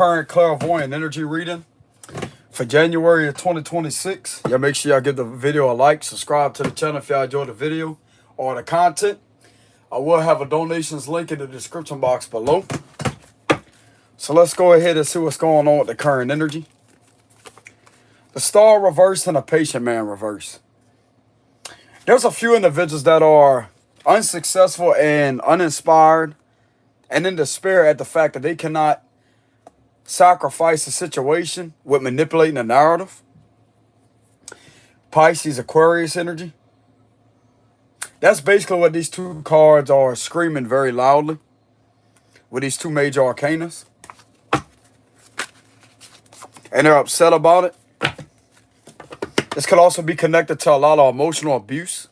current clairvoyant energy reading for January of 2026. Y'all make sure y'all give the video a like, subscribe to the channel if y'all enjoy the video or the content. I will have a donations link in the description box below. So let's go ahead and see what's going on with the current energy. The Star reverse and a Patient Man reverse. There's a few individuals that are unsuccessful and uninspired and in despair at the fact that they cannot sacrifice the situation with manipulating the narrative. Pisces, Aquarius energy. That's basically what these two cards are screaming very loudly with these two major arcanas. And they're upset about it. This could also be connected to a lot of emotional abuse.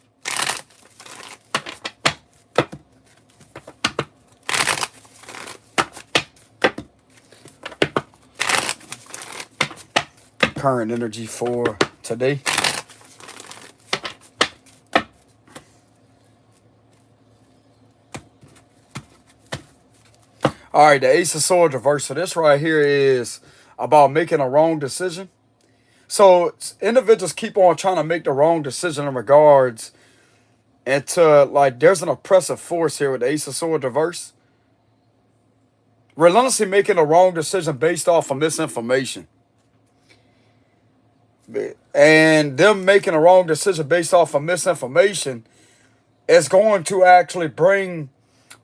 Current energy for today. All right, the Ace of Swords reverse. So this right here is about making a wrong decision. So individuals keep on trying to make the wrong decision in regards into, like, there's an oppressive force here with the Ace of Swords reverse. Relentlessly making a wrong decision based off of misinformation. And them making a wrong decision based off of misinformation is going to actually bring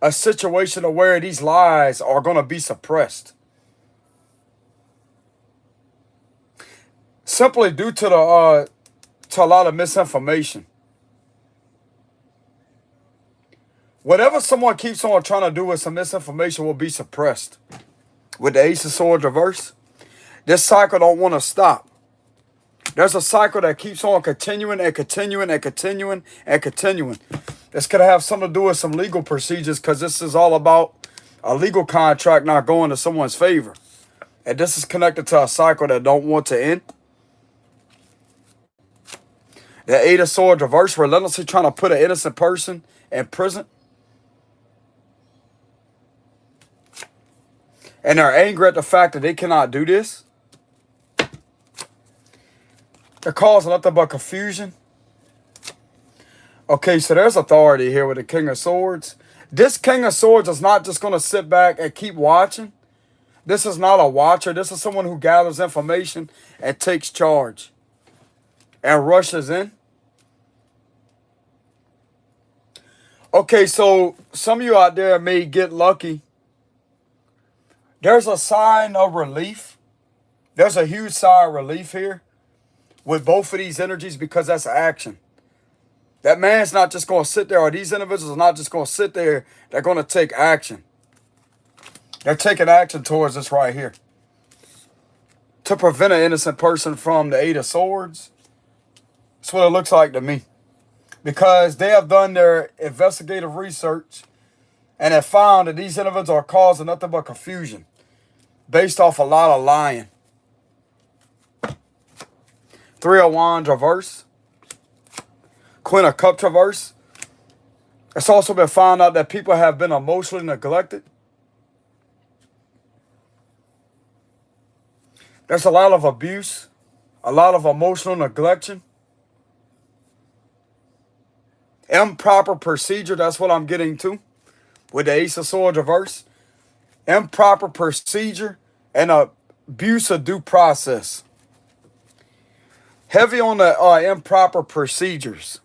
a situation where these lies are going to be suppressed. Simply due to a lot of misinformation. Whatever someone keeps on trying to do with some misinformation will be suppressed. With the Ace of Swords reverse, this cycle don't want to stop. There's a cycle that keeps on continuing and continuing and continuing and continuing. This could have something to do with some legal procedures, because this is all about a legal contract not going to someone's favor. And this is connected to a cycle that don't want to end. The Eight of Swords reverse, relentlessly trying to put an innocent person in prison. And they're angry at the fact that they cannot do this. They're causing nothing but confusion. Okay, so there's authority here with the King of Swords. This King of Swords is not just going to sit back and keep watching. This is not a watcher. This is someone who gathers information and takes charge and rushes in. Okay, so some of you out there may get lucky. There's a sign of relief. There's a huge sign of relief here with both of these energies, because that's action. That man's not just going to sit there, or these individuals are not just going to sit there. They're going to take action. They're taking action towards this right here. To prevent an innocent person from the Eight of Swords. That's what it looks like to me. Because they have done their investigative research and have found that these individuals are causing nothing but confusion based off a lot of lying. Three of Wands reverse. Queen of Cups reverse. It's also been found out that people have been emotionally neglected. There's a lot of abuse, a lot of emotional neglection. Improper procedure, that's what I'm getting to with the Ace of Swords reverse. Improper procedure and abuse of due process. Heavy on the improper procedures.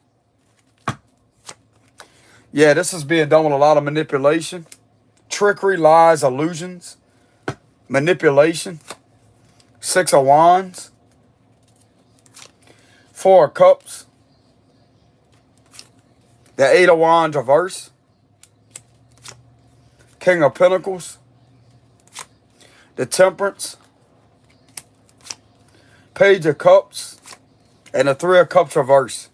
Yeah, this is being done with a lot of manipulation. Trickery, lies, illusions. Manipulation. Six of Wands. Four of Cups. The Eight of Wands reverse. King of Pentacles. The Temperance. Page of Cups. And the Three of Cups reverse.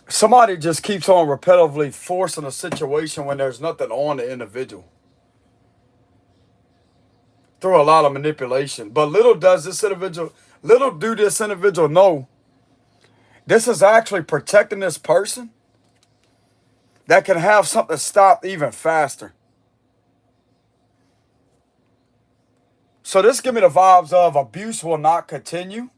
Somebody just keeps on repetitively forcing a situation when there's nothing on the individual. through a lot of manipulation. But little do this individual know, this is actually protecting this person that can have something stopped even faster. So this give me the vibes of abuse will not continue.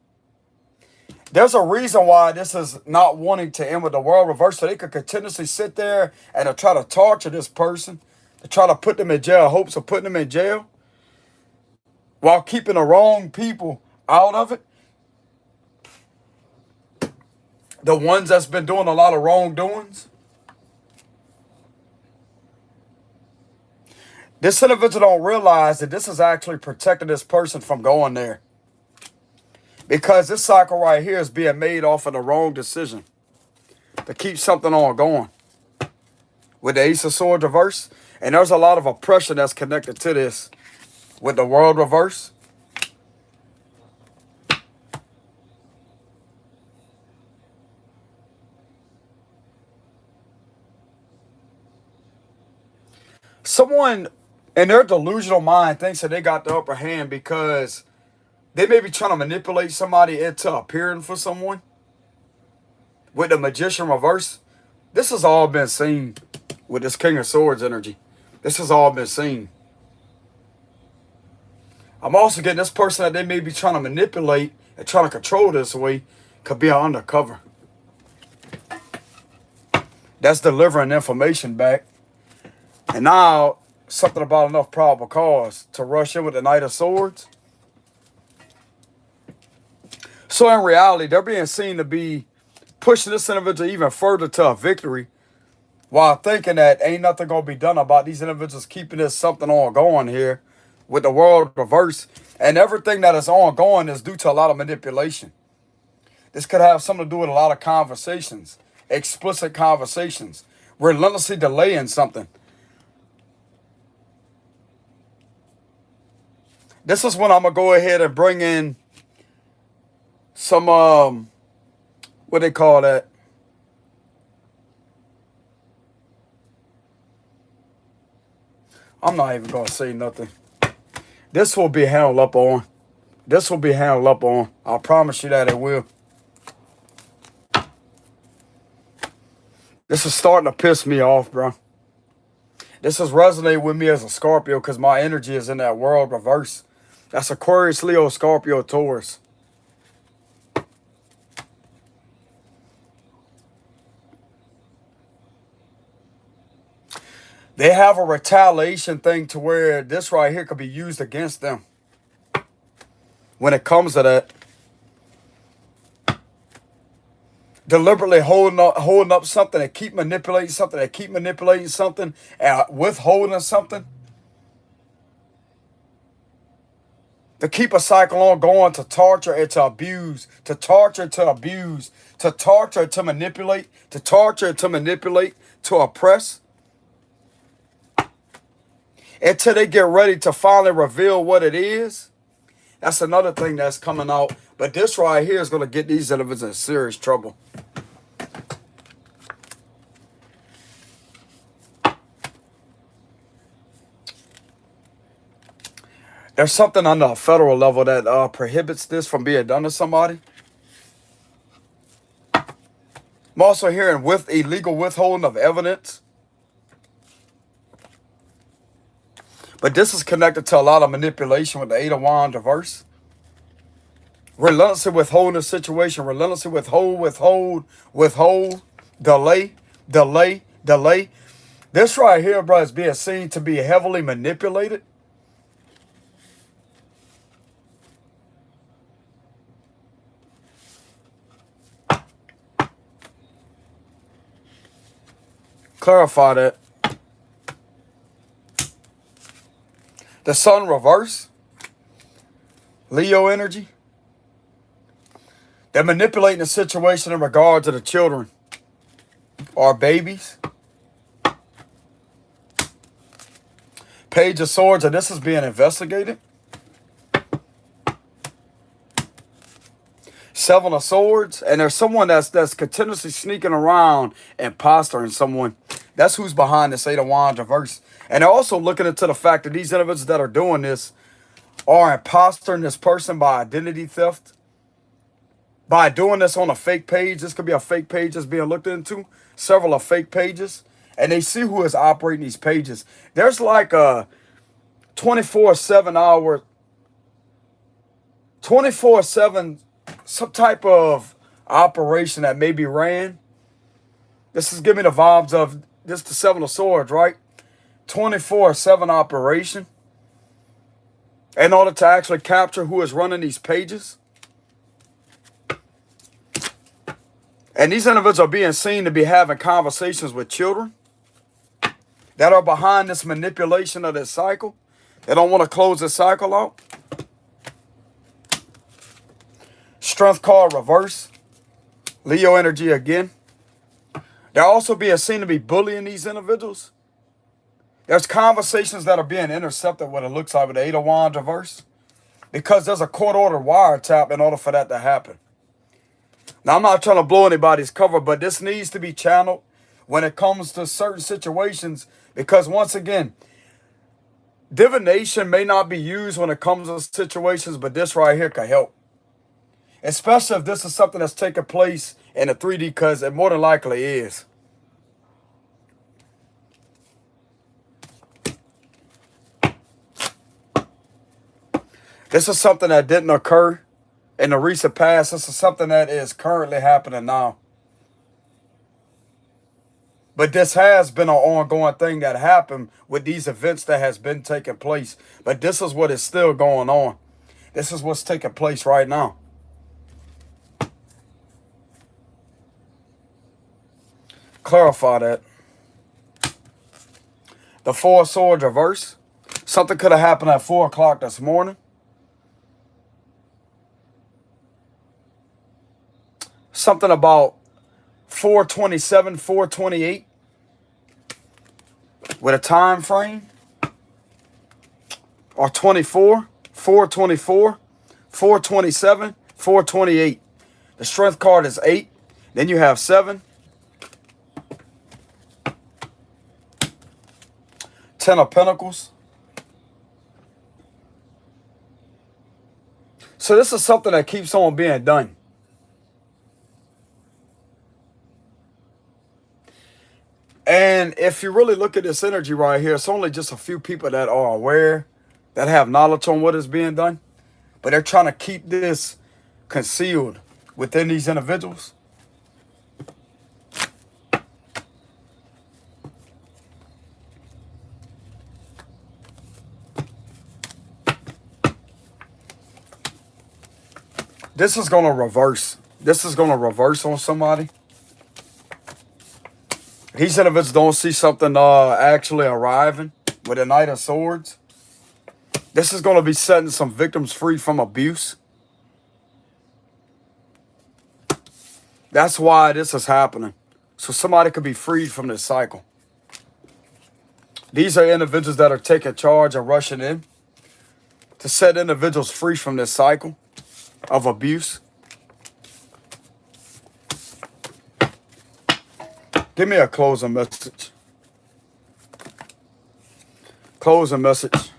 There's a reason why this is not wanting to end with the world reverse, so they could continuously sit there and to try to torture this person, to try to put them in jail, hopes of putting them in jail, while keeping the wrong people out of it. The ones that's been doing a lot of wrongdoings. This individual don't realize that this is actually protecting this person from going there. Because this cycle right here is being made off of the wrong decision to keep something on going. With the Ace of Swords reverse. And there's a lot of oppression that's connected to this with the World reverse. Someone in their delusional mind thinks that they got the upper hand because they may be trying to manipulate somebody into appearing for someone. With the Magician reverse, this has all been seen with this King of Swords energy. This has all been seen. I'm also getting this person that they may be trying to manipulate and trying to control this way could be an undercover. That's delivering information back. And now, something about enough probable cause to rush in with the Knight of Swords. So in reality, they're being seen to be pushing this individual even further to a victory, while thinking that ain't nothing going to be done about these individuals keeping this something ongoing here with the World reverse. And everything that is ongoing is due to a lot of manipulation. This could have something to do with a lot of conversations, explicit conversations, relentlessly delaying something. This is when I'm going to go ahead and bring in some, what they call that? I'm not even going to say nothing. This will be handled up on. This will be handled up on. I promise you that it will. This is starting to piss me off, bro. This is resonating with me as a Scorpio because my energy is in that World reverse. That's Aquarius, Leo, Scorpio, Taurus. They have a retaliation thing to where this right here could be used against them. When it comes to that. Deliberately holding up something and keep manipulating something and withholding something. To keep a cycle on going, to torture and to abuse, to torture, to abuse, to torture, to manipulate, to torture, to manipulate, to oppress. Until they get ready to finally reveal what it is. That's another thing that's coming out. But this right here is going to get these individuals in serious trouble. There's something on the federal level that prohibits this from being done to somebody. I'm also hearing with illegal withholding of evidence. But this is connected to a lot of manipulation with the Eight of Wands reverse. Relentlessly withholding the situation. Relentlessly withhold, delay. This right here, bro, is being seen to be heavily manipulated. Clarify that. The Sun reverse. Leo energy. They're manipulating the situation in regard to the children or babies. Page of Swords, and this is being investigated. Seven of Swords, and there's someone that's continuously sneaking around and posturing someone. That's who's behind this Eight of Wands reverse. And they're also looking into the fact that these individuals that are doing this are impostering this person by identity theft. By doing this on a fake page, this could be a fake page that's being looked into. Several are fake pages. And they see who is operating these pages. There's like a 24/7 hour, 24/7, some type of operation that may be ran. This is giving me the vibes of this the Seven of Swords, right? 24/7 operation in order to actually capture who is running these pages. And these individuals are being seen to be having conversations with children that are behind this manipulation of this cycle. They don't want to close this cycle out. Strength card reverse. Leo energy again. They're also being seen to be bullying these individuals. There's conversations that are being intercepted, what it looks like with the Eight of Wands reverse, because there's a court order wiretap in order for that to happen. Now, I'm not trying to blow anybody's cover, but this needs to be channeled when it comes to certain situations, because once again, divination may not be used when it comes to situations, but this right here can help. Especially if this is something that's taking place in a 3D, because it more than likely is. This is something that didn't occur in the recent past. This is something that is currently happening now. But this has been an ongoing thing that happened with these events that has been taking place. But this is what is still going on. This is what's taking place right now. Clarify that. The Four of Swords reverse. Something could have happened at 4 o'clock this morning. Something about 4:27, 4:28 with a time frame. Or 24, 4:24, 4:27, 4:28. The strength card is 8. Then you have 7. 10 of Pentacles. So this is something that keeps on being done. And if you really look at this energy right here, it's only just a few people that are aware, that have knowledge on what is being done. But they're trying to keep this concealed within these individuals. This is going to reverse. This is going to reverse on somebody. These individuals don't see something actually arriving with a Knight of Swords. This is going to be setting some victims free from abuse. That's why this is happening. So somebody could be freed from this cycle. These are individuals that are taking charge and rushing in to set individuals free from this cycle of abuse. Give me a closing message. Closing message.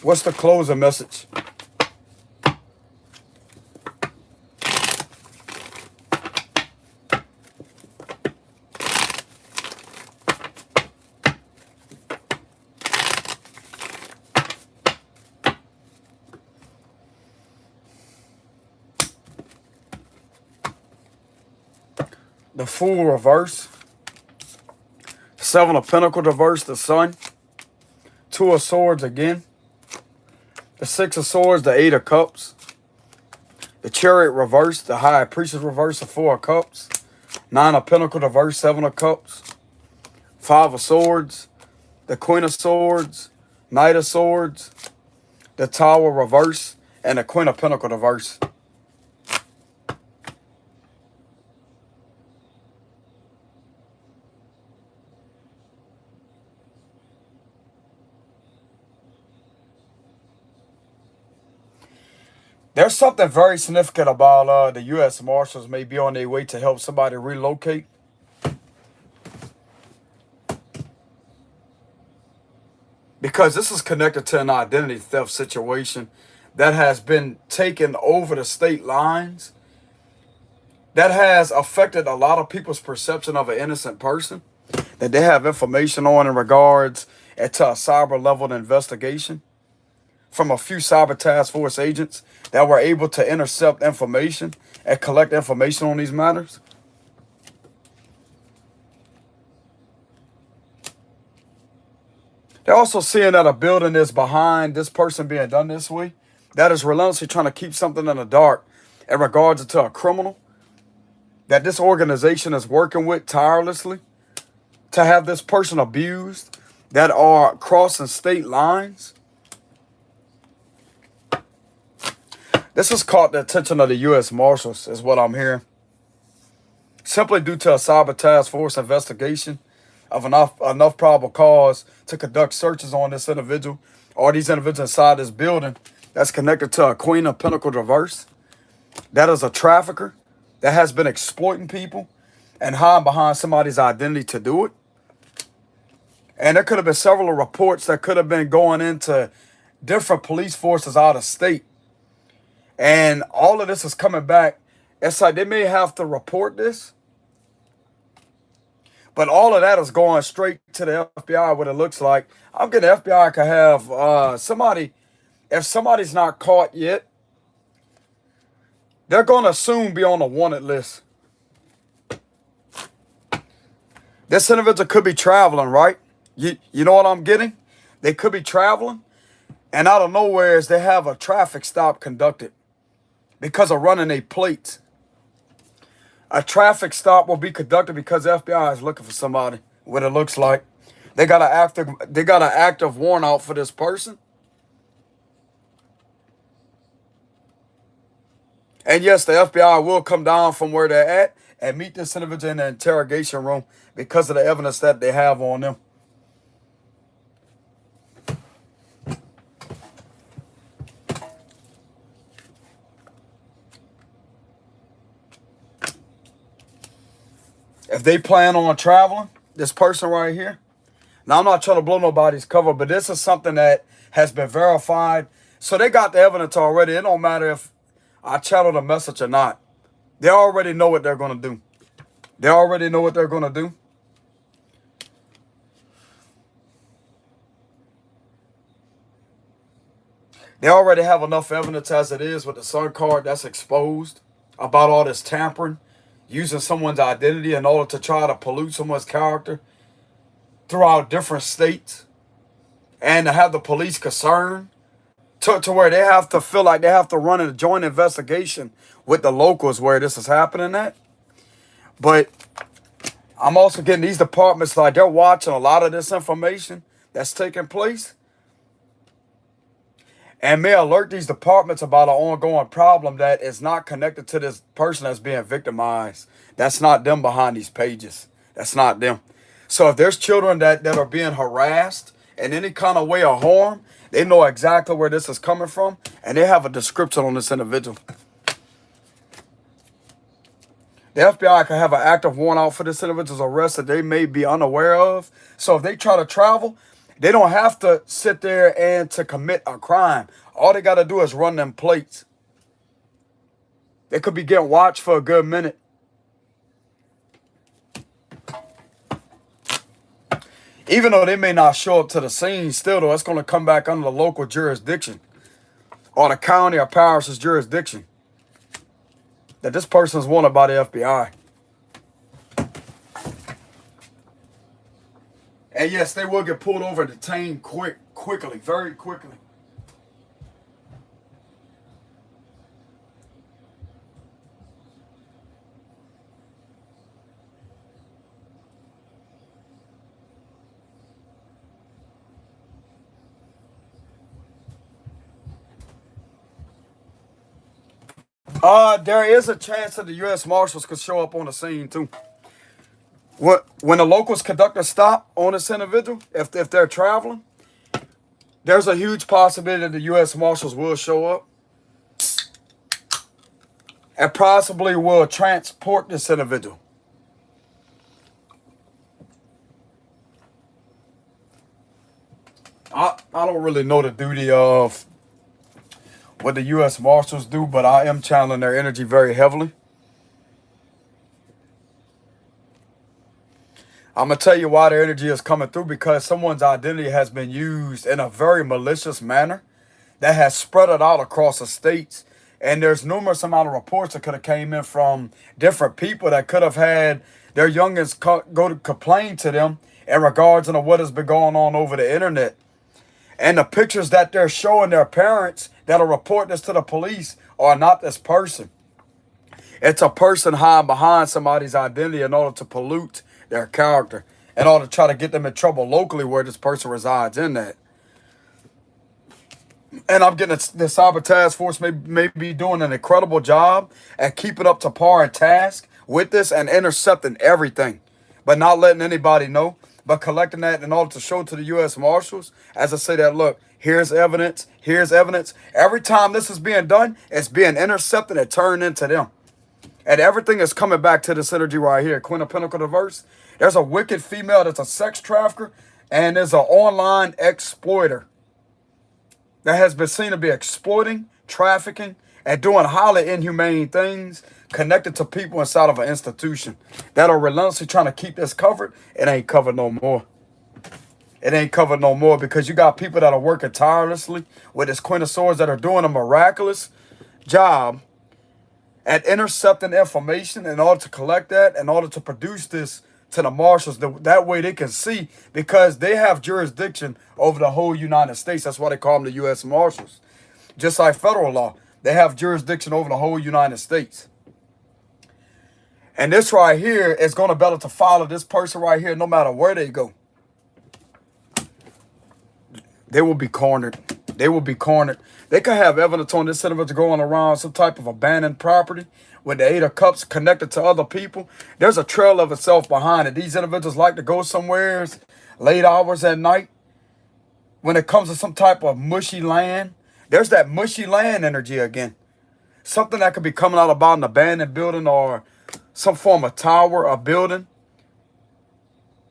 What's the closing message? The Fool reverse. 7 of Pentacles reverse, the Sun. 2 of Swords again. The 6 of Swords, the 8 of Cups. The Chariot reverse, the High Priestess reverse, the 4 of Cups. 9 of Pentacles reverse, 7 of Cups. 5 of Swords, the Queen of Swords, Knight of Swords, the Tower reverse, and the Queen of Pentacles reverse. There's something very significant about the U.S. Marshals may be on their way to help somebody relocate. because this is connected to an identity theft situation that has been taken over the state lines, that has affected a lot of people's perception of an innocent person that they have information on in regards to a cyber level investigation from a few cyber task force agents that were able to intercept information and collect information on these matters. They're also seeing that a building is behind this person being done this way, that is relentlessly trying to keep something in the dark in regards to a criminal that this organization is working with tirelessly to have this person abused, that are crossing state lines. This has caught the attention of the U.S. Marshals, is what I'm hearing. Simply due to a cyber task force investigation of enough probable cause to conduct searches on this individual or these individuals inside this building that's connected to a Queen of Pinnacle Diverse. That is a trafficker that has been exploiting people and hiding behind somebody's identity to do it. And there could have been several reports that could have been going into different police forces out of state. And all of this is coming back. It's like they may have to report this, but all of that is going straight to the FBI, what it looks like. I'm getting the FBI could have somebody, if somebody's not caught yet, they're going to soon be on the wanted list. This individual could be traveling, right? You know what I'm getting? They could be traveling, and out of nowhere they have a traffic stop conducted because of running a plate. A traffic stop will be conducted because the FBI is looking for somebody, what it looks like. They got an active warrant out for this person. And yes, the FBI will come down from where they're at and meet this individual in the interrogation room because of the evidence that they have on them. If they plan on traveling, this person right here. Now, I'm not trying to blow nobody's cover, but this is something that has been verified. So they got the evidence already. It don't matter if I channel the message or not. They already know what they're going to do. They already know what they're going to do. They already have enough evidence as it is with the Sun card that's exposed about all this tampering, using someone's identity in order to try to pollute someone's character throughout different states, and to have the police concerned to where they have to feel like they have to run a joint investigation with the locals where this is happening at. But I'm also getting these departments, like, they're watching a lot of this information that's taking place and may alert these departments about an ongoing problem that is not connected to this person that's being victimized. That's not them behind these pages. That's not them. So if there's children that are being harassed in any kind of way or harm, they know exactly where this is coming from, and they have a description on this individual. The FBI can have an active warrant out for this individual's arrest that they may be unaware of. So if they try to travel, they don't have to sit there and to commit a crime. All they got to do is run them plates. They could be getting watched for a good minute. Even though they may not show up to the scene, still though, it's going to come back under the local jurisdiction or the county or parish's jurisdiction that this person is wanted by the FBI. And yes, they will get pulled over and detained quickly, very quickly. There is a chance that the U.S. Marshals could show up on the scene too. When the locals conduct a stop on this individual, if they're traveling, there's a huge possibility that the U.S. Marshals will show up and possibly will transport this individual. I don't really know the duty of what the U.S. Marshals do, but I am channeling their energy very heavily. I'm going to tell you why their energy is coming through, because someone's identity has been used in a very malicious manner that has spread it out across the states. And there's numerous amount of reports that could have came in from different people that could have had their youngins go to complain to them in regards to what has been going on over the internet. And the pictures that they're showing their parents that'll report this to the police are not this person. It's a person hiding behind somebody's identity in order to pollute their character, in order to try to get them in trouble locally where this person resides in that. And I'm getting the cyber task force may be doing an incredible job at keeping up to par and task with this and intercepting everything, but not letting anybody know, but collecting that in order to show to the U.S. Marshals, as I say that, look, here's evidence, here's evidence. Every time this is being done, it's being intercepted and turned into them. And everything is coming back to this energy right here. Queen of Pentacles reverse. There's a wicked female that's a sex trafficker, and there's an online exploiter that has been seen to be exploiting, trafficking, and doing highly inhumane things connected to people inside of an institution that are relentlessly trying to keep this covered. It ain't covered no more. It ain't covered no more, because you got people that are working tirelessly with this Queen of Swords that are doing a miraculous job at intercepting information in order to collect that, in order to produce this to the marshals. That way they can see, because they have jurisdiction over the whole United States. That's why they call them the U.S. Marshals. Just like federal law, they have jurisdiction over the whole United States. And this right here is going to be able to follow this person right here no matter where they go. They will be cornered. They will be cornered. They could have evidence on this individual going around some type of abandoned property with the Eight of Cups connected to other people. There's a trail of itself behind it. These individuals like to go somewhere late hours at night. When it comes to some type of mushy land, there's that mushy land energy again. Something that could be coming out about an abandoned building or some form of tower or building.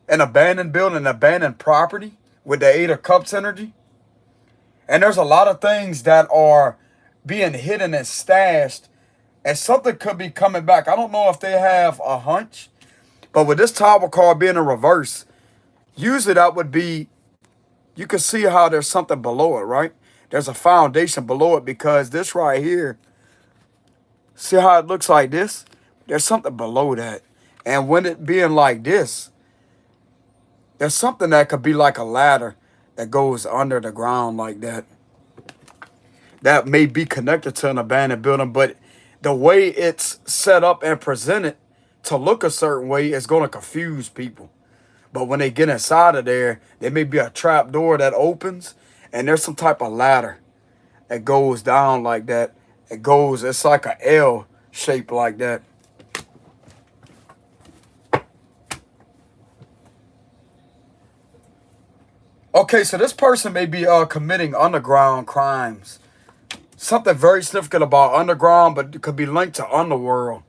An abandoned building, an abandoned property with the Eight of Cups energy. And there's a lot of things that are being hidden and stashed, and something could be coming back. I don't know if they have a hunch, but with this Tower card being in reverse, usually that would be, you can see how there's something below it, right? There's a foundation below it, because this right here, see how it looks like this? There's something below that. And when it being like this, there's something that could be like a ladder that goes under the ground like that. That may be connected to an abandoned building, but the way it's set up and presented to look a certain way is going to confuse people. But when they get inside of there may be a trap door that opens, and there's some type of ladder that goes down like that. It's like an L shape like that. Okay, so this person may be committing underground crimes. Something very significant about underground, but it could be linked to underworld.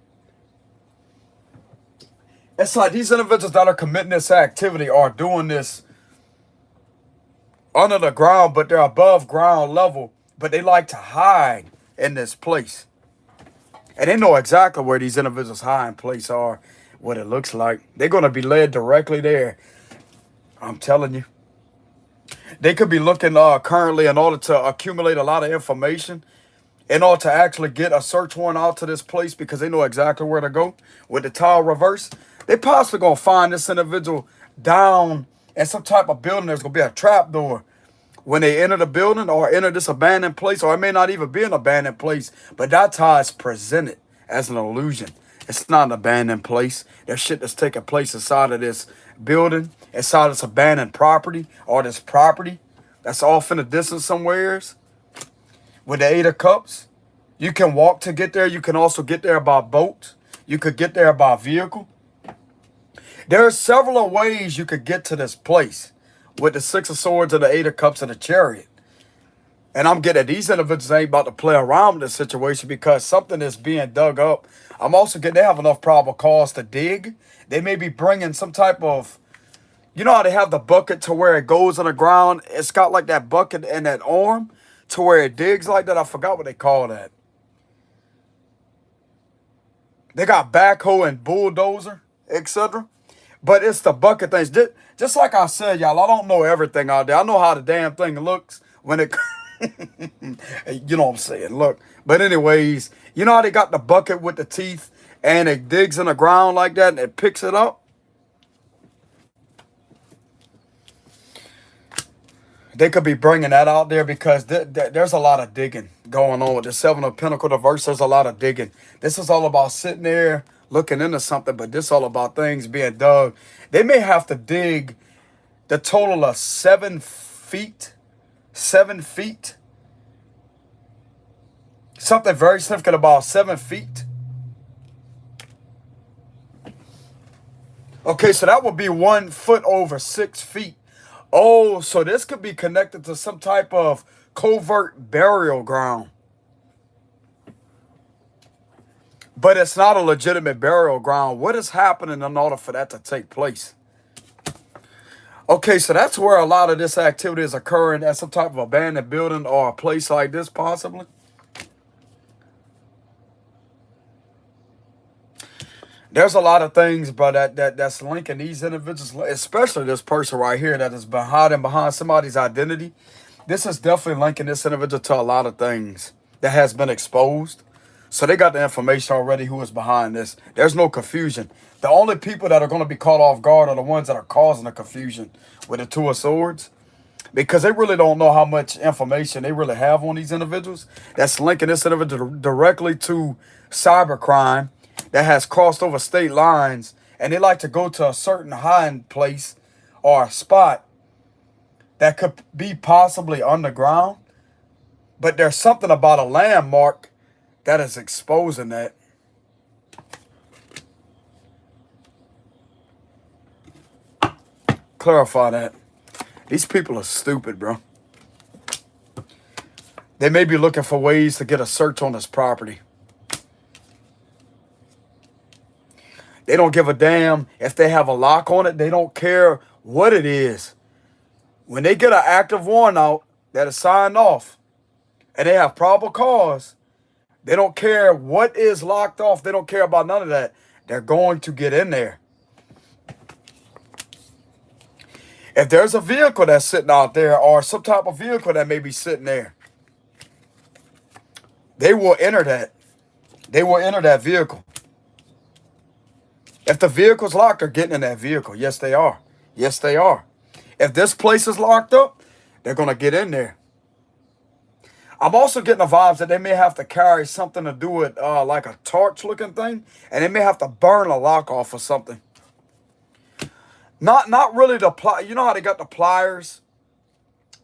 It's like these individuals that are committing this activity are doing this under the ground, but they're above ground level, but they like to hide in this place. And they know exactly where these individuals' hiding place are, what it looks like. They're going to be led directly there. I'm telling you. They could be looking currently in order to accumulate a lot of information, in order to actually get a search warrant out to this place, because they know exactly where to go. With the Tower reverse, they possibly going to find this individual down in some type of building. There's going to be a trap door when they enter the building or enter this abandoned place, or it may not even be an abandoned place, but that's how it's presented, as an illusion. It's not an abandoned place. There's shit that's taking place inside of this building, inside this abandoned property, or this property that's off in the distance somewheres. With the Eight of Cups, you can walk to get there. You can also get there by boat. You could get there by vehicle. There are several ways you could get to this place with the Six of Swords and the Eight of Cups and the Chariot. And I'm getting these individuals ain't about to play around with this situation, because something is being dug up. I'm also getting they have enough probable cause to dig. They may be bringing some type of, You know how they have the bucket to where it goes on the ground? It's got like that bucket and that arm to where it digs like that. I forgot what they call that. They got backhoe and bulldozer, etc. But it's the bucket things. Just like I said, y'all, I don't know everything out there. I know how the damn thing looks when it, you know what I'm saying? Look. But anyways, you know how they got the bucket with the teeth and it digs in the ground like that and it picks it up? They could be bringing that out there because there's a lot of digging going on with the Seven of Pentacles, the verse. There's a lot of digging. This is all about sitting there looking into something, but this is all about things being dug. They may have to dig the total of 7 feet. 7 feet. Something very significant about 7 feet. Okay, so that would be 1 foot over 6 feet. Oh, so this could be connected to some type of covert burial ground. But it's not a legitimate burial ground. What is happening in order for that to take place? Okay, so that's where a lot of this activity is occurring at some type of abandoned building or a place like this, possibly. There's a lot of things, bro, that's linking these individuals, especially this person right here that has been hiding behind somebody's identity. This is definitely linking this individual to a lot of things that has been exposed. So they got the information already who is behind this. There's no confusion. The only people that are going to be caught off guard are the ones that are causing the confusion with the Two of Swords. Because they really don't know how much information they really have on these individuals. That's linking this individual directly to cybercrime that has crossed over state lines. And they like to go to a certain hiding place or a spot that could be possibly underground. But there's something about a landmark that is exposing that. Clarify that. These people are stupid, bro. They may be looking for ways to get a search on this property. They don't give a damn if they have a lock on it. They don't care what it is. When they get an active warrant out that is signed off and they have probable cause, they don't care what is locked off. They don't care about none of that. They're going to get in there. If there's a vehicle that's sitting out there or some type of vehicle that may be sitting there, they will enter that. They will enter that vehicle. If the vehicle's locked, they're getting in that vehicle. Yes, they are. Yes, they are. If this place is locked up, they're going to get in there. I'm also getting the vibes that they may have to carry something to do with like a torch looking thing. And they may have to burn a lock off or something. Not really the you know how they got the pliers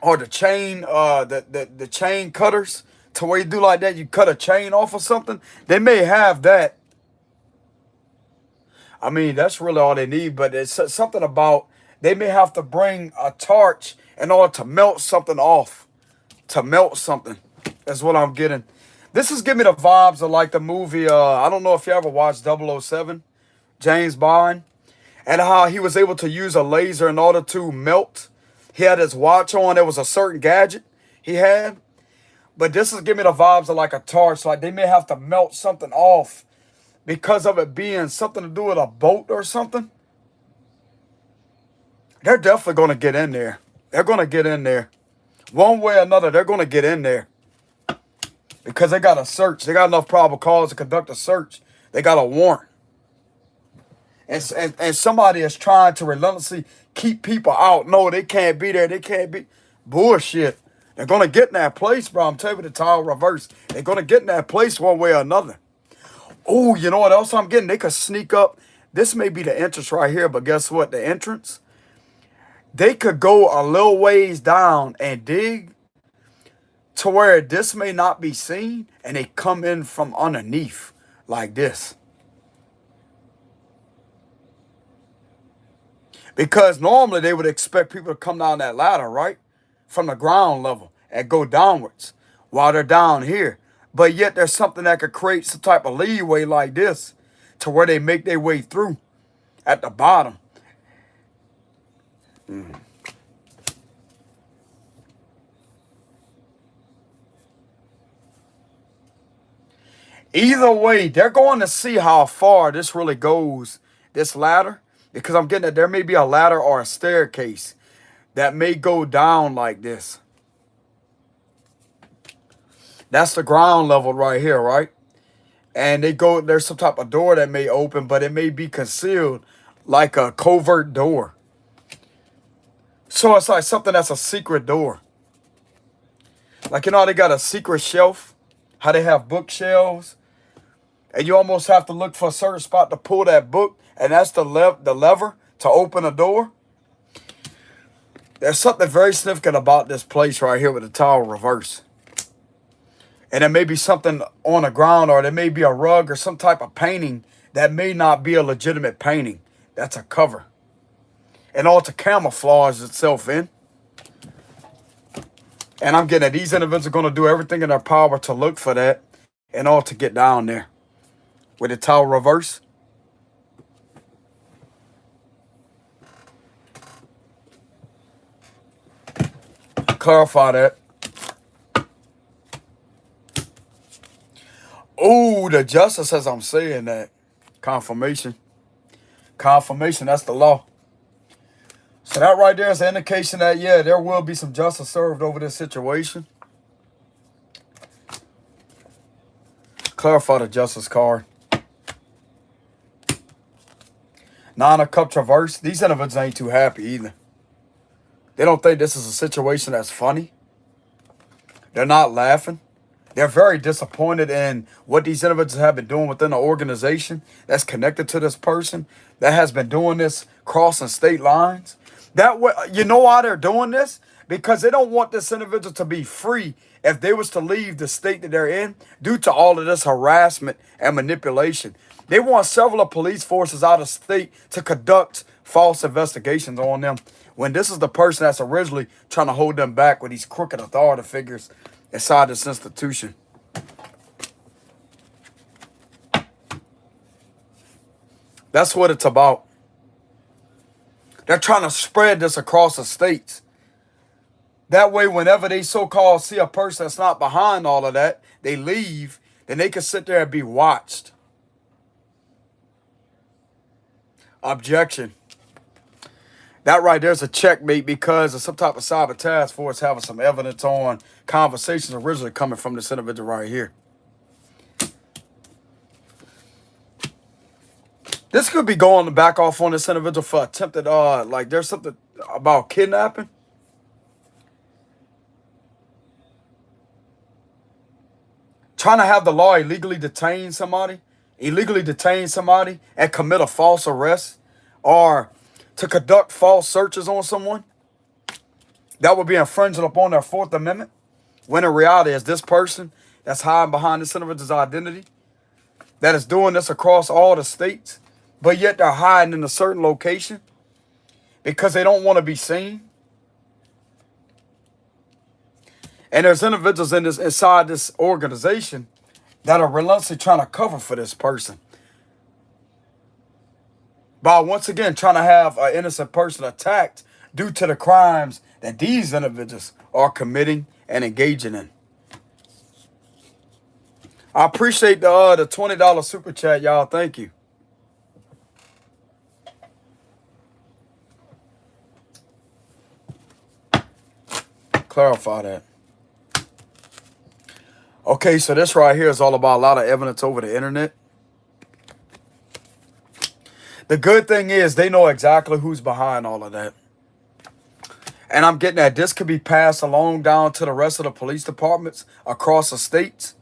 or the chain, the chain cutters to where you do like that, you cut a chain off or something. They may have that. I mean, that's really all they need, but it's something about they may have to bring a torch in order to melt something off. To melt something. That's what I'm getting. This is giving me the vibes of like the movie, I don't know if you ever watched 007, James Bond. And how he was able to use a laser in order to melt. He had his watch on. There was a certain gadget he had. But this is giving me the vibes of like a torch. Like they may have to melt something off because of it being something to do with a boat or something. They're definitely going to get in there. They're going to get in there. One way or another, they're going to get in there. Because they got a search. They got enough probable cause to conduct a search. They got a warrant. And somebody is trying to relentlessly keep people out. No, they can't be there. They can't be. Bullshit. They're going to get in that place, bro. I'm telling you the tile reverse. They're going to get in that place one way or another. Oh, you know what else I'm getting? They could sneak up. This may be the entrance right here, but guess what? The entrance. They could go a little ways down and dig to where this may not be seen. And they come in from underneath like this. Because normally they would expect people to come down that ladder, right? From the ground level and go downwards while they're down here. But yet there's something that could create some type of leeway like this to where they make their way through at the bottom. Either way, they're going to see how far this really goes, this ladder, because I'm getting that there may be a ladder or a staircase that may go down like this. That's the ground level right here, right? And there's some type of door that may open, but it may be concealed like a covert door. So it's like something that's a secret door. Like, you know how they got a secret shelf? How they have bookshelves? And you almost have to look for a certain spot to pull that book, and that's the lever to open a door. There's something very significant about this place right here with the towel reverse. And there may be something on the ground, or there may be a rug or some type of painting that may not be a legitimate painting. That's a cover. And all to camouflage itself in. And I'm getting that these individuals are going to do everything in their power to look for that and all to get down there. With the towel reverse. Clarify that. Oh, the justice says I'm saying that. Confirmation. Confirmation, that's the law. So that right there is an indication that, yeah, there will be some justice served over this situation. Clarify the justice card. Nine of Cups reverse. These individuals ain't too happy either. They don't think this is a situation that's funny. They're not laughing. They're very disappointed in what these individuals have been doing within the organization that's connected to this person that has been doing this crossing state lines. That way, you know why they're doing this? Because they don't want this individual to be free if they was to leave the state that they're in due to all of this harassment and manipulation. They want several police forces out of state to conduct false investigations on them when this is the person that's originally trying to hold them back with these crooked authority figures inside this institution. That's what it's about. They're trying to spread this across the states. That way, whenever they so-called see a person that's not behind all of that, they leave, then they can sit there and be watched. Objection. That right there's a checkmate because of some type of cyber task force having some evidence on conversations originally coming from this individual right here. This could be going to back off on this individual for attempted, like there's something about kidnapping. Trying to have the law illegally detain somebody and commit a false arrest or to conduct false searches on someone. That would be infringing upon their Fourth Amendment. When in reality, is this person that's hiding behind this individual's identity that is doing this across all the states, but yet they're hiding in a certain location because they don't want to be seen. And there's individuals inside this organization that are relentlessly trying to cover for this person by once again trying to have an innocent person attacked due to the crimes that these individuals are committing and engaging in. I appreciate the $20 super chat, y'all. Thank you. Clarify that. Okay, so this right here is all about a lot of evidence over the internet. The good thing is they know exactly who's behind all of that. And I'm getting that this could be passed along down to the rest of the police departments across the states.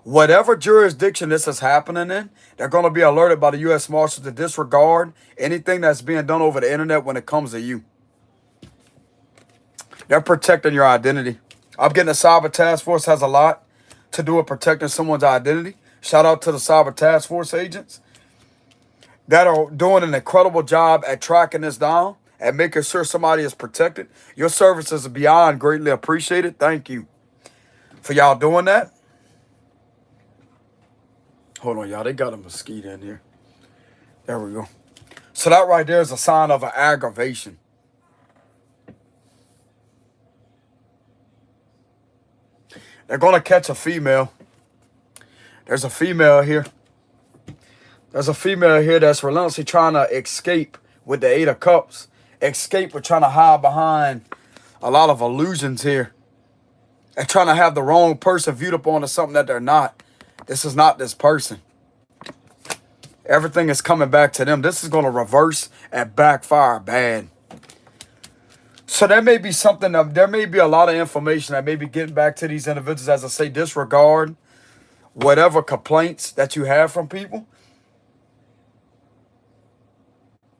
Whatever jurisdiction this is happening in, they're going to be alerted by the U.S. Marshals to disregard anything that's being done over the internet when it comes to you. They're protecting your identity. I'm getting a cyber task force has a lot to do with protecting someone's identity. Shout out to the cyber task force agents that are doing an incredible job at tracking this down and making sure somebody is protected. Your services are beyond greatly appreciated. Thank you for y'all doing that. Hold on, y'all. They got a mosquito in here. There we go. So that right there is a sign of an aggravation. They're going to catch a female. There's a female here. There's a female here that's relentlessly trying to escape with the Eight of Cups. Escape with trying to hide behind a lot of illusions here. They're trying to have the wrong person viewed upon as something that they're not. This is not this person. Everything is coming back to them. This is going to reverse and backfire bad. So there may be something, there may be a lot of information that may be getting back to these individuals. As I say, disregard whatever complaints that you have from people.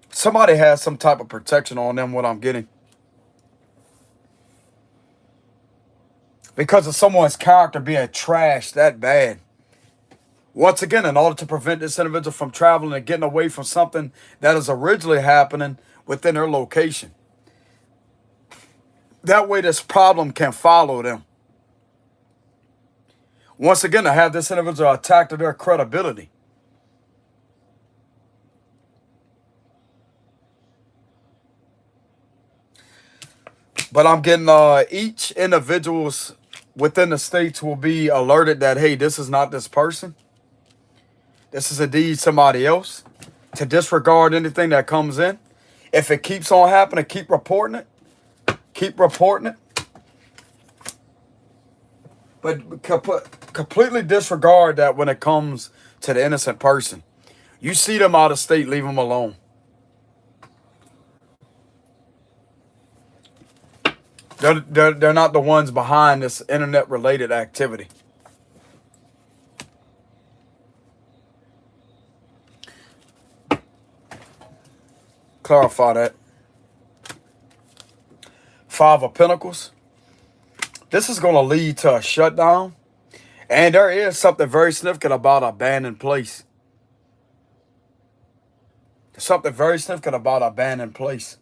Somebody has some type of protection on them, what I'm getting. Because of someone's character being trashed that bad. Once again, in order to prevent this individual from traveling and getting away from something that is originally happening within their location. That way this problem can follow them. Once again, to have this individual attack to their credibility. But I'm getting each individuals within the states will be alerted that, hey, this is not this person. This is indeed somebody else. To disregard anything that comes in. If it keeps on happening, keep reporting it. Keep reporting it. But completely disregard that when it comes to the innocent person. You see them out of state, leave them alone. They're not the ones behind this internet-related activity. Clarify that. Five of Pentacles. This is going to lead to a shutdown. And there is something very significant about an abandoned place. There's something very significant about an abandoned place.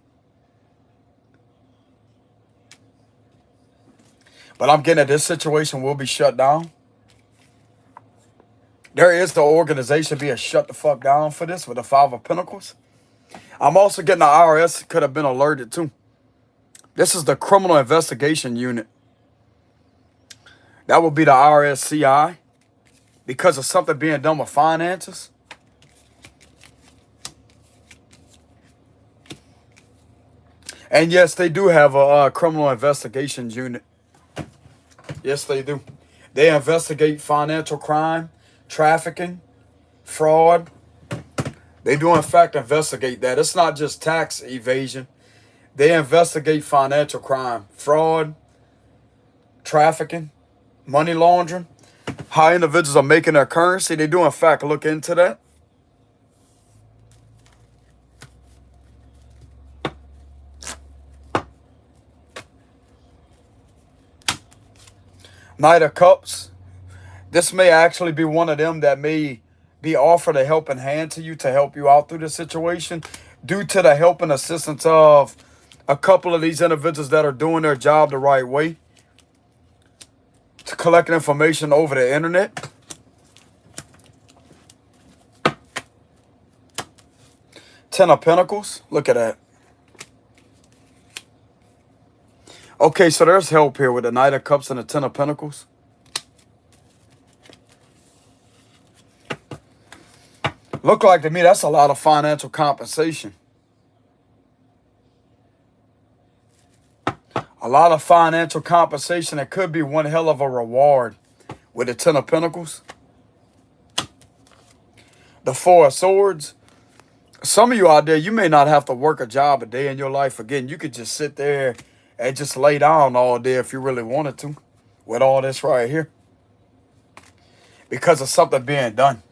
But I'm getting at this situation will be shut down. There is the organization being shut the fuck down for this with the Five of Pentacles. I'm also getting the IRS could have been alerted too. This is the Criminal Investigation Unit. That would be the RSCI. Because of something being done with finances. And yes, they do have a Criminal Investigations Unit. Yes, they do. They investigate financial crime, trafficking, fraud. They do, in fact, investigate that. It's not just tax evasion. They investigate financial crime, fraud, trafficking, money laundering, how individuals are making their currency. They do, in fact, look into that. Knight of Cups. This may actually be one of them that may be offered a helping hand to you to help you out through the situation due to the help and assistance of a couple of these individuals that are doing their job the right way, to collect information over the internet. Ten of Pentacles. Look at that. Okay, so there's help here with the Knight of Cups and the Ten of Pentacles. Look like to me that's a lot of financial compensation. A lot of financial compensation. It could be one hell of a reward with the Ten of Pentacles. The Four of Swords. Some of you out there, you may not have to work a job a day in your life again. You could just sit there and just lay down all day if you really wanted to with all this right here. Because of something being done.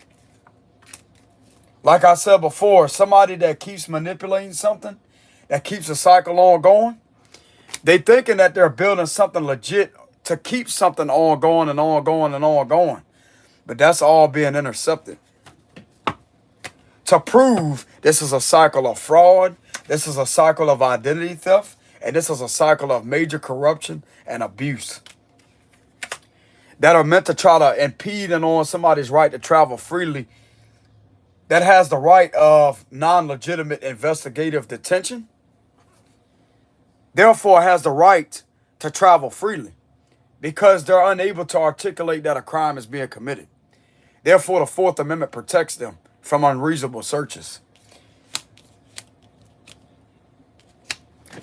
Like I said before, somebody that keeps manipulating something, that keeps the cycle on going, they thinking that they're building something legit to keep something ongoing and ongoing and ongoing. But that's all being intercepted. To prove this is a cycle of fraud, this is a cycle of identity theft, and this is a cycle of major corruption and abuse. That are meant to try to impede on somebody's right to travel freely. That has the right of non-legitimate investigative detention. Therefore has the right to travel freely. because they're unable to articulate that a crime is being committed. Therefore, the Fourth Amendment protects them from unreasonable searches.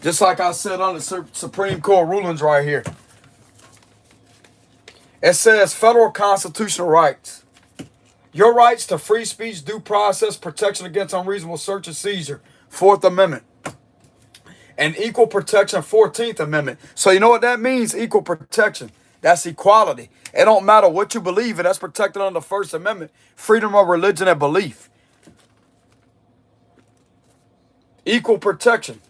Just like I said on the Supreme Court rulings right here. It says federal constitutional rights. Your rights to free speech, due process, protection against unreasonable search and seizure, Fourth Amendment. And equal protection, 14th Amendment. So you know what that means, equal protection? That's equality. It don't matter what you believe in, that's protected under the First Amendment. Freedom of religion and belief. Equal protection.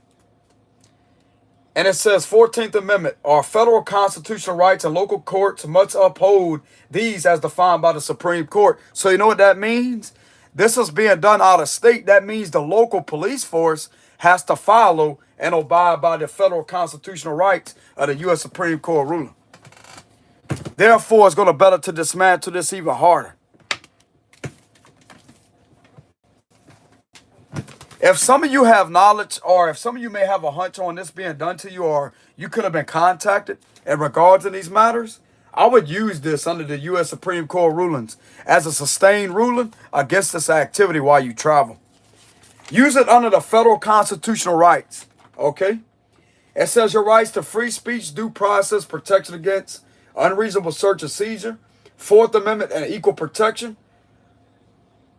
And it says 14th Amendment, our federal constitutional rights and local courts must uphold these as defined by the Supreme Court. So you know what that means? This is being done out of state. That means the local police force has to follow and abide by the federal constitutional rights of the U.S. Supreme Court ruling. Therefore, it's going to better to dismantle this even harder. If some of you have knowledge, or if some of you may have a hunch on this being done to you, or you could have been contacted in regards to these matters, I would use this under the U.S. Supreme Court rulings as a sustained ruling against this activity while you travel. Use it under the federal constitutional rights, okay? It says your rights to free speech, due process, protection against unreasonable search and seizure, Fourth Amendment and equal protection,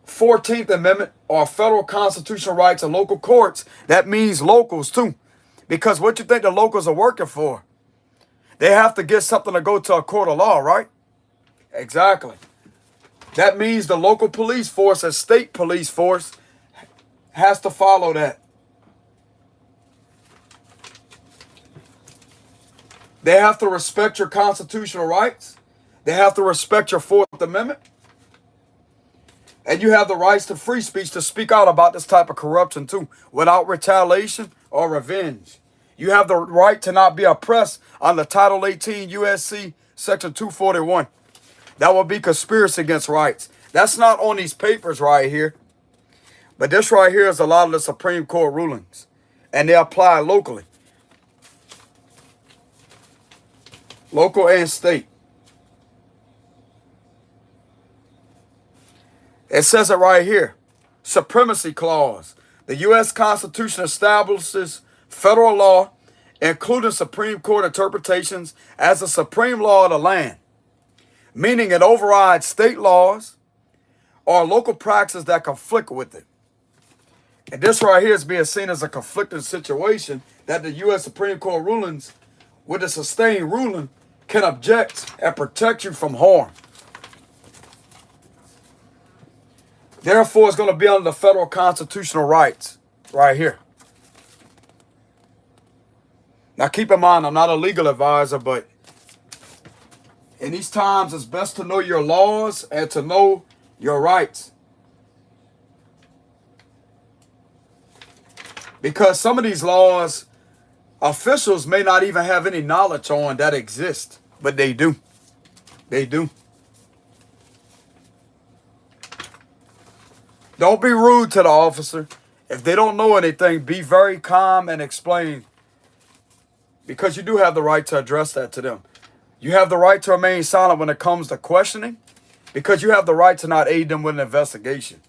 14th Amendment are federal constitutional rights and local courts. That means locals too. Because what you think the locals are working for? They have to get something to go to a court of law, right? Exactly. That means the local police force and state police force has to follow that. They have to respect your constitutional rights. They have to respect your Fourth Amendment. And you have the rights to free speech to speak out about this type of corruption too, without retaliation or revenge. You have the right to not be oppressed under Title 18 USC Section 241. That would be conspiracy against rights. That's not on these papers right here. But this right here is a lot of the Supreme Court rulings. And they apply locally. Local and state. It says it right here. Supremacy Clause. The U.S. Constitution establishes federal law, including Supreme Court interpretations, as the supreme law of the land, meaning it overrides state laws or local practices that conflict with it. And this right here is being seen as a conflicting situation that the U.S. Supreme Court rulings, with a sustained ruling, can object and protect you from harm. Therefore, it's going to be under the federal constitutional rights right here. Now, keep in mind, I'm not a legal advisor, but in these times, it's best to know your laws and to know your rights. Because some of these laws, officials may not even have any knowledge on that exist, but they do. They do. Don't be rude to the officer. If they don't know anything, be very calm and explain. Because you do have the right to address that to them. You have the right to remain silent when it comes to questioning. Because you have the right to not aid them with an investigation.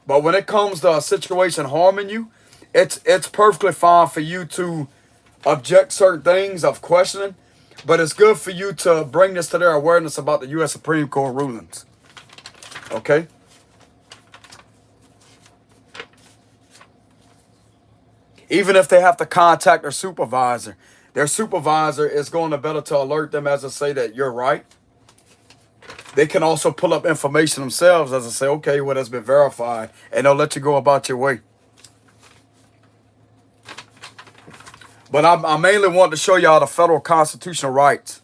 But when it comes to a situation harming you, it's perfectly fine for you to object certain things of questioning. But it's good for you to bring this to their awareness about the U.S. Supreme Court rulings. Okay? Even if they have to contact their supervisor is going to better to alert them as to say that you're right. They can also pull up information themselves as to say, okay, well, that's been verified, and they'll let you go about your way. But I mainly want to show y'all the federal constitutional rights.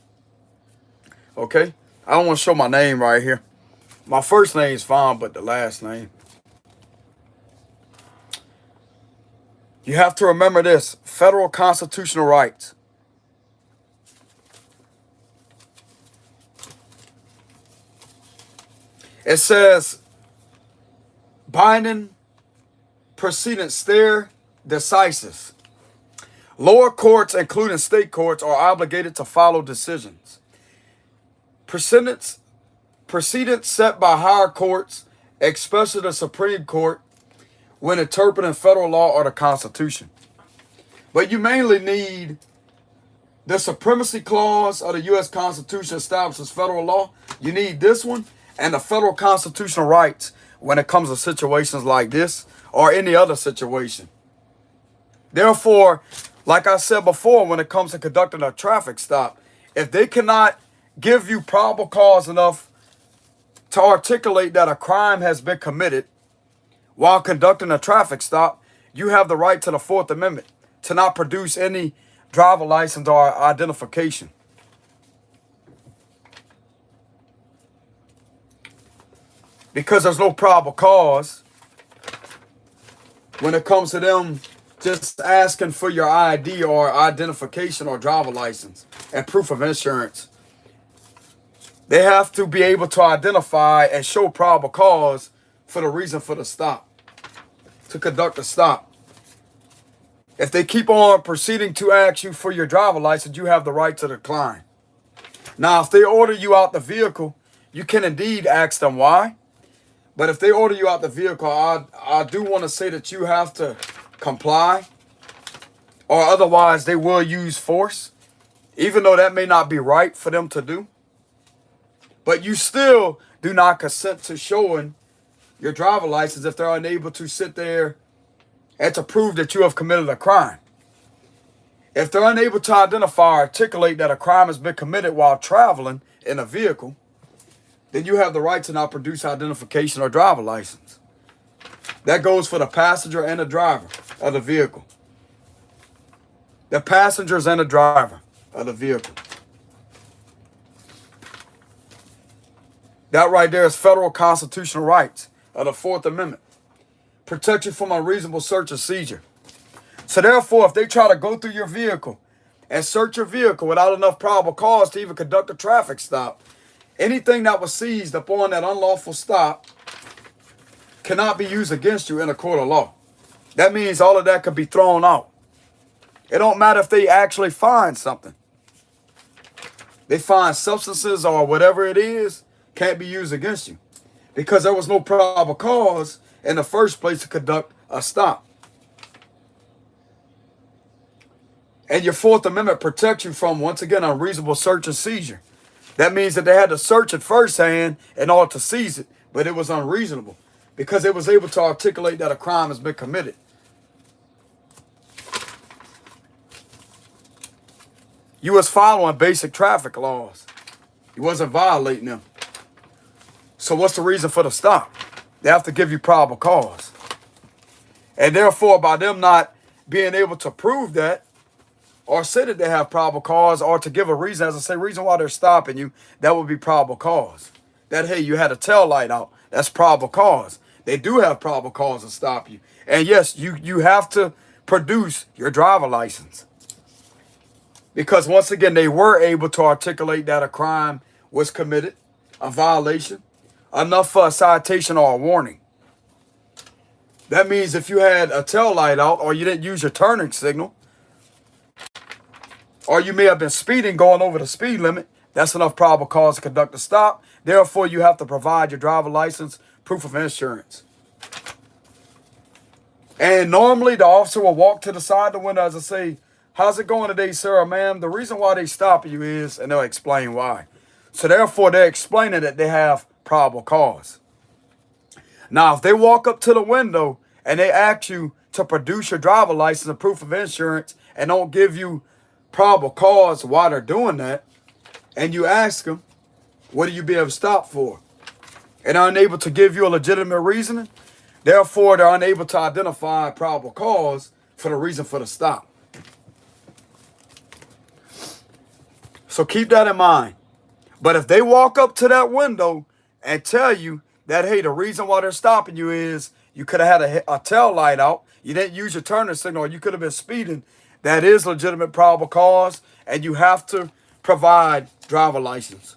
Okay? I don't want to show my name right here. My first name is fine, but the last name. You have to remember this. Federal constitutional rights. It says, binding precedent stare decisis. Lower courts, including state courts, are obligated to follow decisions. Precedents set by higher courts, especially the Supreme Court, when interpreting federal law or the Constitution. But you mainly need the Supremacy Clause of the U.S. Constitution establishes federal law. You need this one and the federal constitutional rights when it comes to situations like this or any other situation. Therefore, like I said before, when it comes to conducting a traffic stop, if they cannot give you probable cause enough to articulate that a crime has been committed while conducting a traffic stop, you have the right to the Fourth Amendment to not produce any driver license or identification. Because there's no probable cause when it comes to them just asking for your ID or identification or driver license and proof of insurance. They have to be able to identify and show probable cause for the reason for the stop, to conduct a stop. If they keep on proceeding to ask you for your driver license, you have the right to decline. Now, if they order you out the vehicle, you can indeed ask them why. But if they order you out the vehicle, I do want to say that you have to comply, or otherwise they will use force, even though that may not be right for them to do. But you still do not consent to showing your driver license if they're unable to sit there and to prove that you have committed a crime. If they're unable to identify or articulate that a crime has been committed while traveling in a vehicle, then you have the right to not produce identification or driver license. That goes for the passenger and the driver of the vehicle. The passengers and the driver of the vehicle. That right there is federal constitutional rights of the Fourth Amendment. Protect you from unreasonable search and seizure. So therefore, if they try to go through your vehicle and search your vehicle without enough probable cause to even conduct a traffic stop, anything that was seized upon that unlawful stop cannot be used against you in a court of law. That means all of that could be thrown out. It don't matter if they actually find something. They find substances or whatever it is, can't be used against you because there was no probable cause in the first place to conduct a stop. And your Fourth Amendment protects you from, once again, unreasonable search and seizure. That means that they had to search it firsthand in order to seize it, but it was unreasonable because it was able to articulate that a crime has been committed. You was following basic traffic laws. You wasn't violating them. So what's the reason for the stop? They have to give you probable cause. And therefore, by them not being able to prove that or say that they have probable cause or to give a reason, as I say, reason why they're stopping you, that would be probable cause. That, hey, you had a tail light out. That's probable cause. They do have probable cause to stop you. And yes, you have to produce your driver license. Because once again, they were able to articulate that a crime was committed, a violation, enough for a citation or a warning. That means if you had a tail light out or you didn't use your turning signal, or you may have been speeding going over the speed limit, that's enough probable cause to conduct a stop. Therefore, you have to provide your driver license, proof of insurance. And normally the officer will walk to the side of the window as I say, how's it going today, sir or ma'am? The reason why they stop you is, and they'll explain why. So therefore, they're explaining that they have probable cause. Now, if they walk up to the window and they ask you to produce your driver license and proof of insurance and don't give you probable cause while they're doing that, and you ask them, what do you be able to stop for? And are unable to give you a legitimate reasoning, therefore, they're unable to identify probable cause for the reason for the stop. So keep that in mind. But if they walk up to that window and tell you that, hey, the reason why they're stopping you is you could have had a tail light out, you didn't use your turning signal, or you could have been speeding, that is legitimate probable cause, and you have to provide driver license.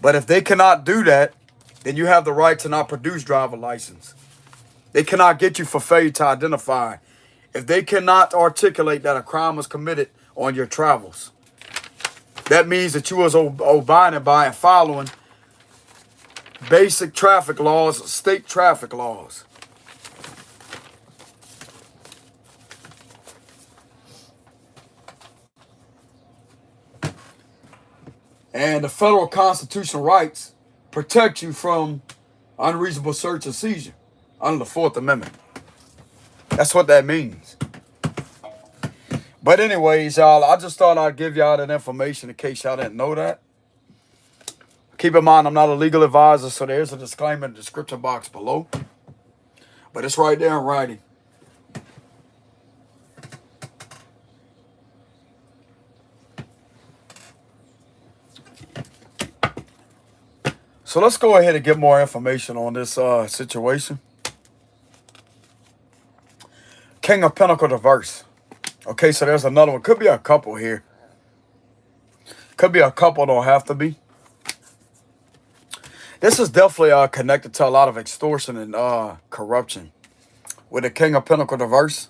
But if they cannot do that, then you have the right to not produce driver license. They cannot get you for failure to identify. If they cannot articulate that a crime was committed on your travels, that means that you was abiding by and following basic traffic laws, state traffic laws. And the federal constitutional rights protect you from unreasonable search and seizure under the 4th Amendment. That's what that means. But anyways, y'all, I just thought I'd give y'all that information in case y'all didn't know that. Keep in mind, I'm not a legal advisor, so there's a disclaimer in the description box below. But it's right there in writing. So let's go ahead and get more information on this situation. King of Pentacles reverse. Okay, so there's another one. Could be a couple here. Could be a couple, don't have to be. This is definitely connected to a lot of extortion and corruption. With the King of Pentacles reverse.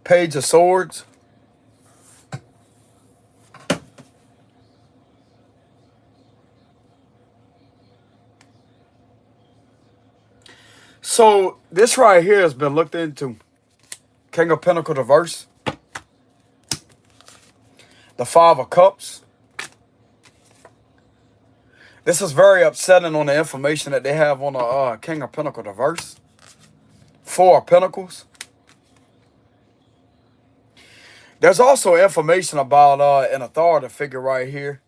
Page of Swords. So this right here has been looked into. King of Pentacles reverse. The Five of Cups. This is very upsetting on the information that they have on the King of Pentacles reverse. Four of Pentacles. There's also information about an authority figure right here.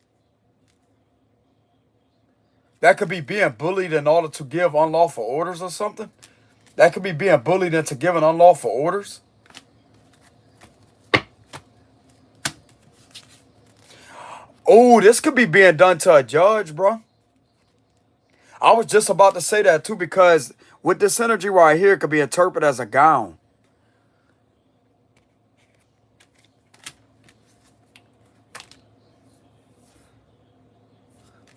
That could be being bullied in order to give unlawful orders or something. That could be being bullied into giving unlawful orders. Oh, this could be being done to a judge, bro. I was just about to say that too, because with this energy right here, it could be interpreted as a gown.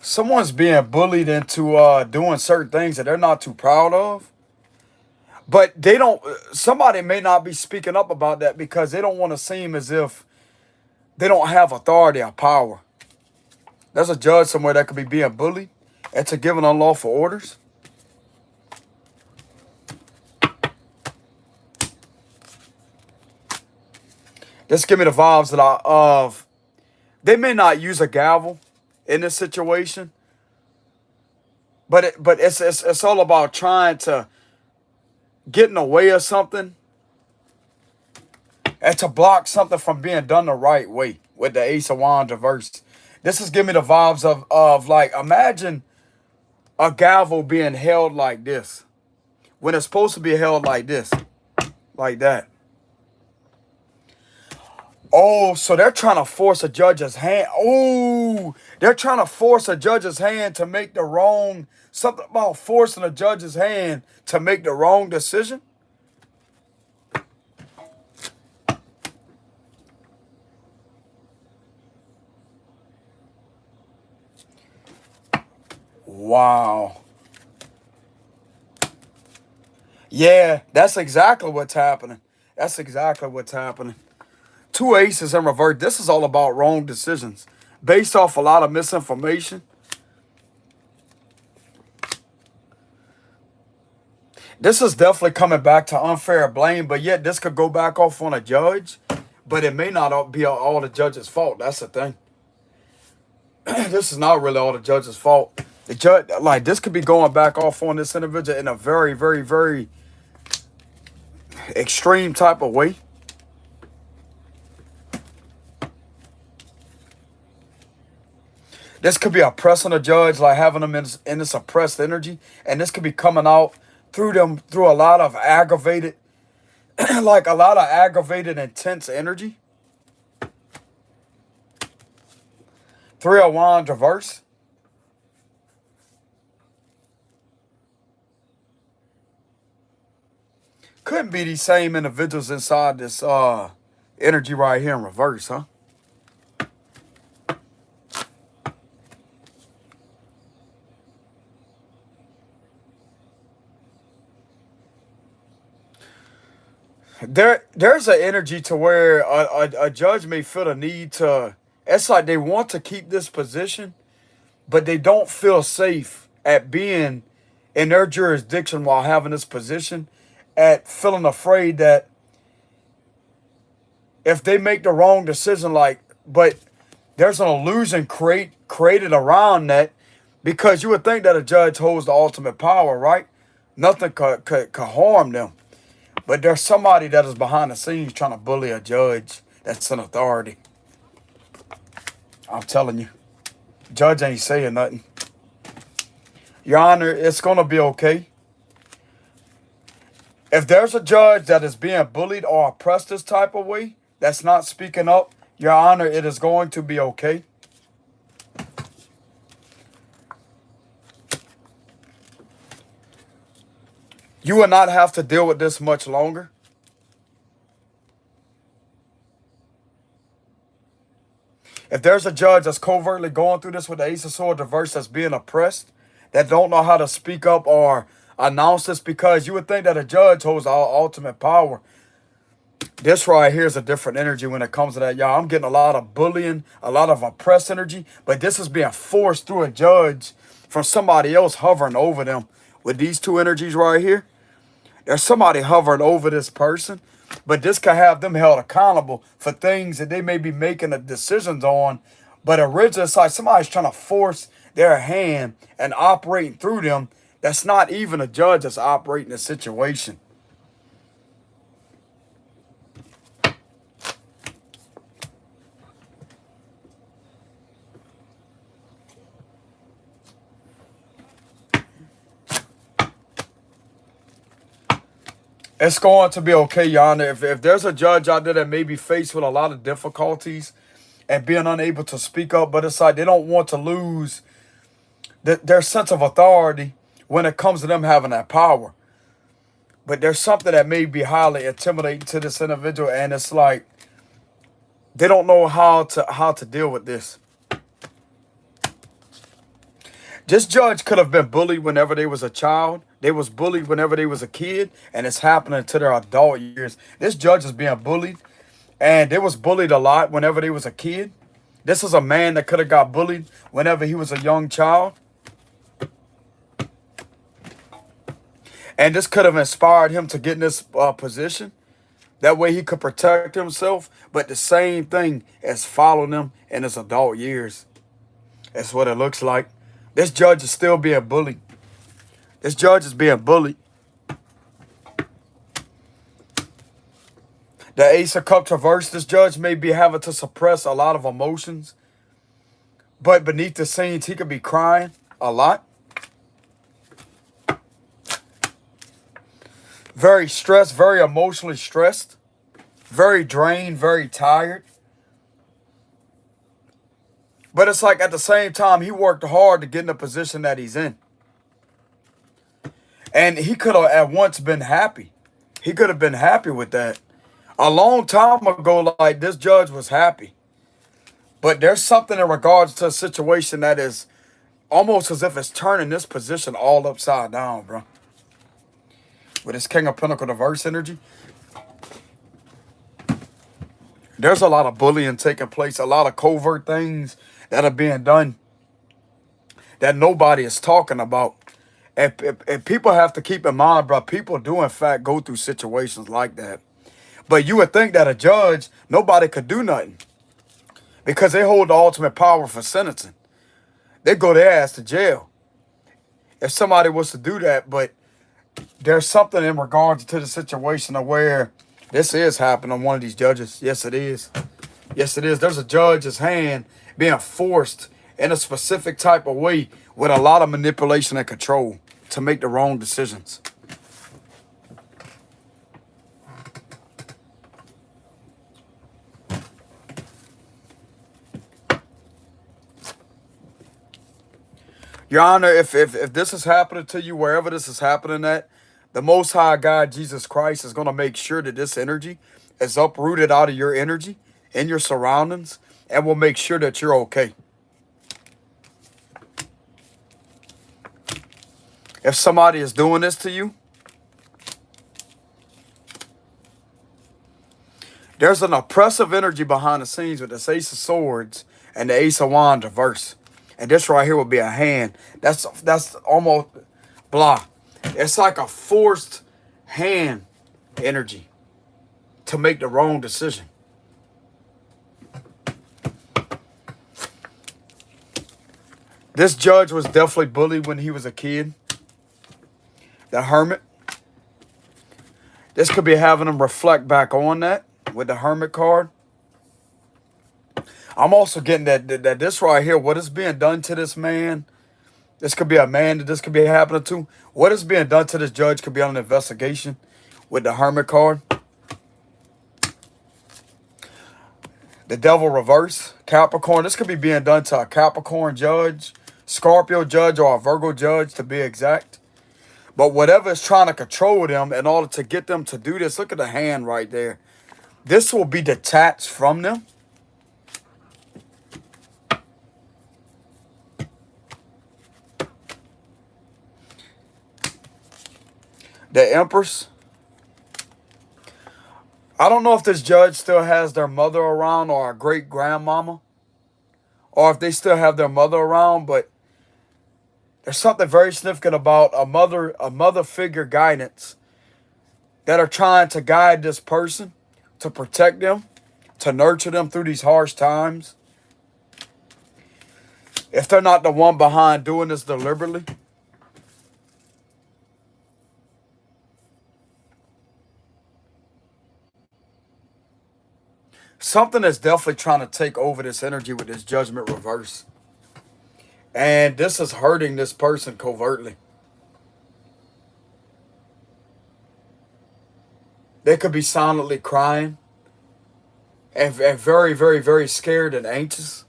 Someone's being bullied into doing certain things that they're not too proud of. But they don't, somebody may not be speaking up about that because they don't want to seem as if they don't have authority or power. There's a judge somewhere that could be being bullied into giving unlawful orders. This give me the vibes of they may not use a gavel in this situation, but it's all about trying to get in the way of something and to block something from being done the right way with the Ace of Wands reverse. This is giving me the vibes of like, imagine a gavel being held like this when it's supposed to be held like this, like that. Oh, so they're trying to force a judge's hand. Oh, they're trying to force a judge's hand to make the wrong, something about forcing a judge's hand to make the wrong decision. Wow. Yeah, that's exactly what's happening. That's exactly what's happening. Two aces in reverse. This is all about wrong decisions based off a lot of misinformation. This is definitely coming back to unfair blame, but yet this could go back off on a judge, but it may not be all the judge's fault. That's the thing. This is not really all the judge's fault. The judge, like, this could be going back off on this individual in a very, very, very extreme type of way. This could be oppressing a judge, like having them in this oppressed energy. And this could be coming out through them, through a lot of aggravated, like a lot of aggravated, intense energy. Three of Wands reverse. Couldn't be these same individuals inside this energy right here in reverse, huh? There's an energy to where a judge may feel the need to. It's like they want to keep this position, but they don't feel safe at being in their jurisdiction while having this position, at feeling afraid that if they make the wrong decision, but there's an illusion created around that, because you would think that a judge holds the ultimate power, right? Nothing could harm them. But there's somebody that is behind the scenes trying to bully a judge that's in authority. I'm telling you. Judge ain't saying nothing. Your Honor, it's going to be okay. If there's a judge that is being bullied or oppressed this type of way, that's not speaking up, Your Honor, it is going to be okay. You will not have to deal with this much longer. If there's a judge that's covertly going through this with the Ace of Swords reverse, that's being oppressed, that don't know how to speak up or announce this, because you would think that a judge holds all ultimate power. This right here is a different energy when it comes to that, y'all. I'm getting a lot of bullying, a lot of oppressed energy, but this is being forced through a judge from somebody else hovering over them. With these two energies right here, there's somebody hovering over this person, but this could have them held accountable for things that they may be making the decisions on. But originally, it's like somebody's trying to force their hand and operating through them. That's not even a judge that's operating the situation. It's going to be okay, Your Honor. If there's a judge out there that may be faced with a lot of difficulties and being unable to speak up, but it's like they don't want to lose their sense of authority when it comes to them having that power. But there's something that may be highly intimidating to this individual, and it's like they don't know how to deal with this. This judge could have been bullied whenever they was a child. They was bullied whenever they was a kid, and it's happening to their adult years. This judge is being bullied, and they was bullied a lot whenever they was a kid. This is a man that could have got bullied whenever he was a young child. And this could have inspired him to get in this position. That way he could protect himself. But the same thing as following him in his adult years. That's what it looks like. This judge is still being bullied. This judge is being bullied. The Ace of Cups reverse, this judge may be having to suppress a lot of emotions. But beneath the scenes, he could be crying a lot. Very stressed, very emotionally stressed. Very drained, very tired. But it's like at the same time, he worked hard to get in the position that he's in. And he could have at once been happy. He could have been happy with that. A long time ago, like, this judge was happy. But there's something in regards to a situation that is almost as if it's turning this position all upside down, bro. With this King of Pentacles reverse energy, there's a lot of bullying taking place, a lot of covert things that are being done that nobody is talking about. And people have to keep in mind, bro, people do in fact go through situations like that. But you would think that a judge, nobody could do nothing, because they hold the ultimate power for sentencing. They go their ass to jail if somebody was to do that. But there's something in regards to the situation of where this is happening on one of these judges. Yes, it is. Yes, it is. There's a judge's hand being forced in a specific type of way with a lot of manipulation and control to make the wrong decisions. Your Honor, if this is happening to you, wherever this is happening at, the Most High God, Jesus Christ, is going to make sure that this energy is uprooted out of your energy and your surroundings, and will make sure that you're okay. If somebody is doing this to you, There's an oppressive energy behind the scenes with this Ace of Swords and the Ace of Wands reverse. And this right here will be a hand. That's almost blah. It's like a forced hand energy to make the wrong decision. This judge was definitely bullied when he was a kid. The Hermit. This could be having him reflect back on that with the Hermit card. I'm also getting that this right here, what is being done to this man, this could be a man that this could be happening to. What is being done to this judge could be on an investigation with the Hermit card. The Devil reverse, Capricorn. This could be being done to a Capricorn judge, Scorpio judge, or a Virgo judge to be exact. But whatever is trying to control them in order to get them to do this, look at the hand right there. This will be detached from them. The Empress. I don't know if this judge still has their mother around or a great-grandmama, or if they still have their mother around, but there's something very significant about a mother figure guidance that are trying to guide this person, to protect them, to nurture them through these harsh times. If they're not the one behind doing this deliberately. Something is definitely trying to take over this energy with this Judgment reverse. And this is hurting this person covertly. They could be silently crying. And very, very, very scared and anxious.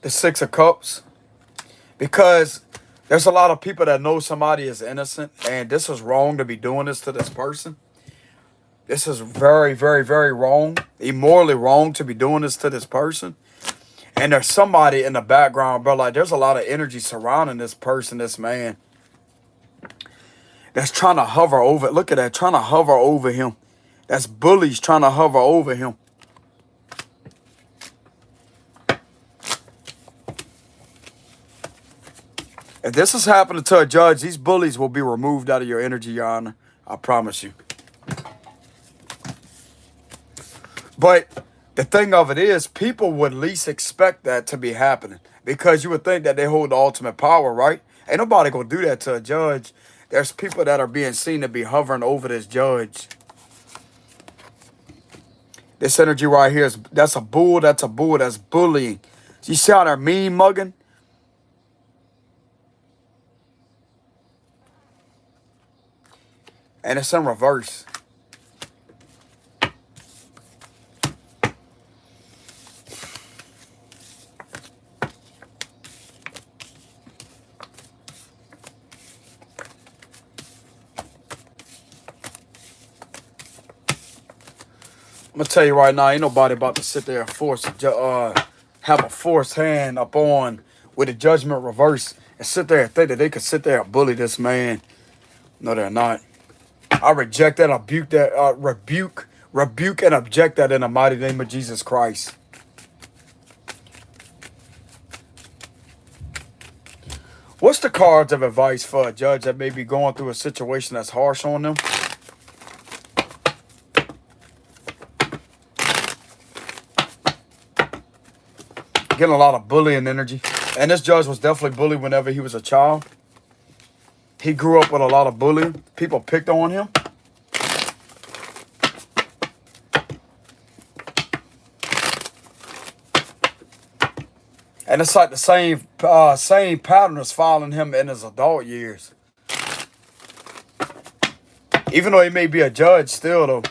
The Six of Cups. Because there's a lot of people that know somebody is innocent. And this is wrong to be doing this to this person. This is very, very, very wrong. Immorally wrong to be doing this to this person. And there's somebody in the background, bro. Like, there's a lot of energy surrounding this person, this man. That's trying to hover over. Look at that. Trying to hover over him. That's bullies trying to hover over him. If this is happening to a judge, these bullies will be removed out of your energy, Your Honor. I promise you. But the thing of it is, people would least expect that to be happening. Because you would think that they hold the ultimate power, right? Ain't nobody gonna do that to a judge. There's people that are being seen to be hovering over this judge. This energy right here, that's a bull, that's bullying. You see how they're mean mugging? And it's in reverse. I'm going to tell you right now, ain't nobody about to sit there and have a forced hand up on with a Judgment reverse and sit there and think that they could sit there and bully this man. No, they're not. I reject that, rebuke and object that in the mighty name of Jesus Christ. What's the cards of advice for a judge that may be going through a situation that's harsh on them? Getting a lot of bullying energy. And this judge was definitely bullied whenever he was a child. He grew up with a lot of bullying. People picked on him. And it's like the same pattern is following him in his adult years. Even though he may be a judge still, though.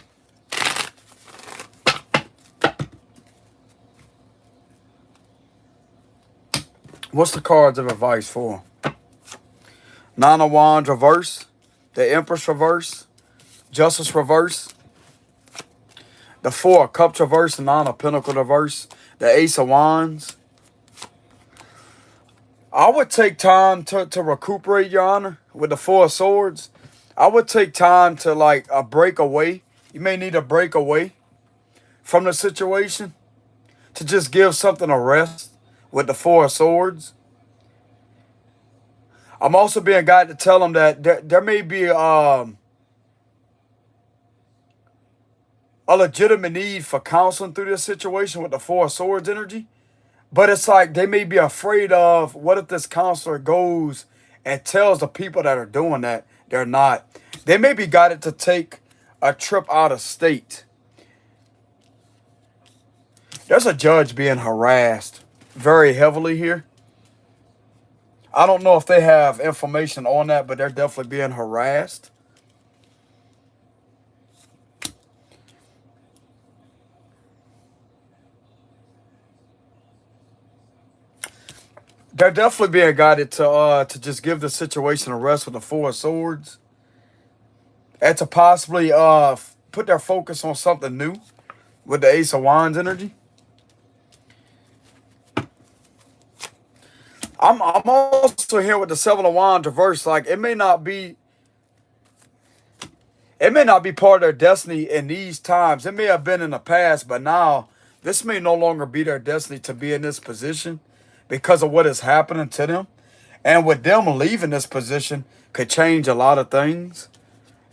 What's the cards of advice for? Nine of Wands reverse. The Empress reverse. Justice reverse. The Four of Cups reverse, the Nine of Pentacles reverse, the Ace of Wands. I would take time to recuperate, Your Honor, with the Four of Swords. I would take time to, like, a break away. You may need a break away from the situation to just give something a rest with the Four of Swords. I'm also being guided to tell them that there may be a legitimate need for counseling through this situation with the Four of Swords energy. But it's like they may be afraid of, what if this counselor goes and tells the people that are doing that they're not. They may be guided to take a trip out of state. There's a judge being harassed very heavily here. I don't know if they have information on that, but they're definitely being harassed. They're definitely being guided to just give the situation a rest with the Four of Swords. And to possibly put their focus on something new with the Ace of Wands energy. I'm also here with the Seven of Wands reverse. Like, it may not be part of their destiny in these times. It may have been in the past, but now this may no longer be their destiny to be in this position because of what is happening to them. And with them leaving this position could change a lot of things.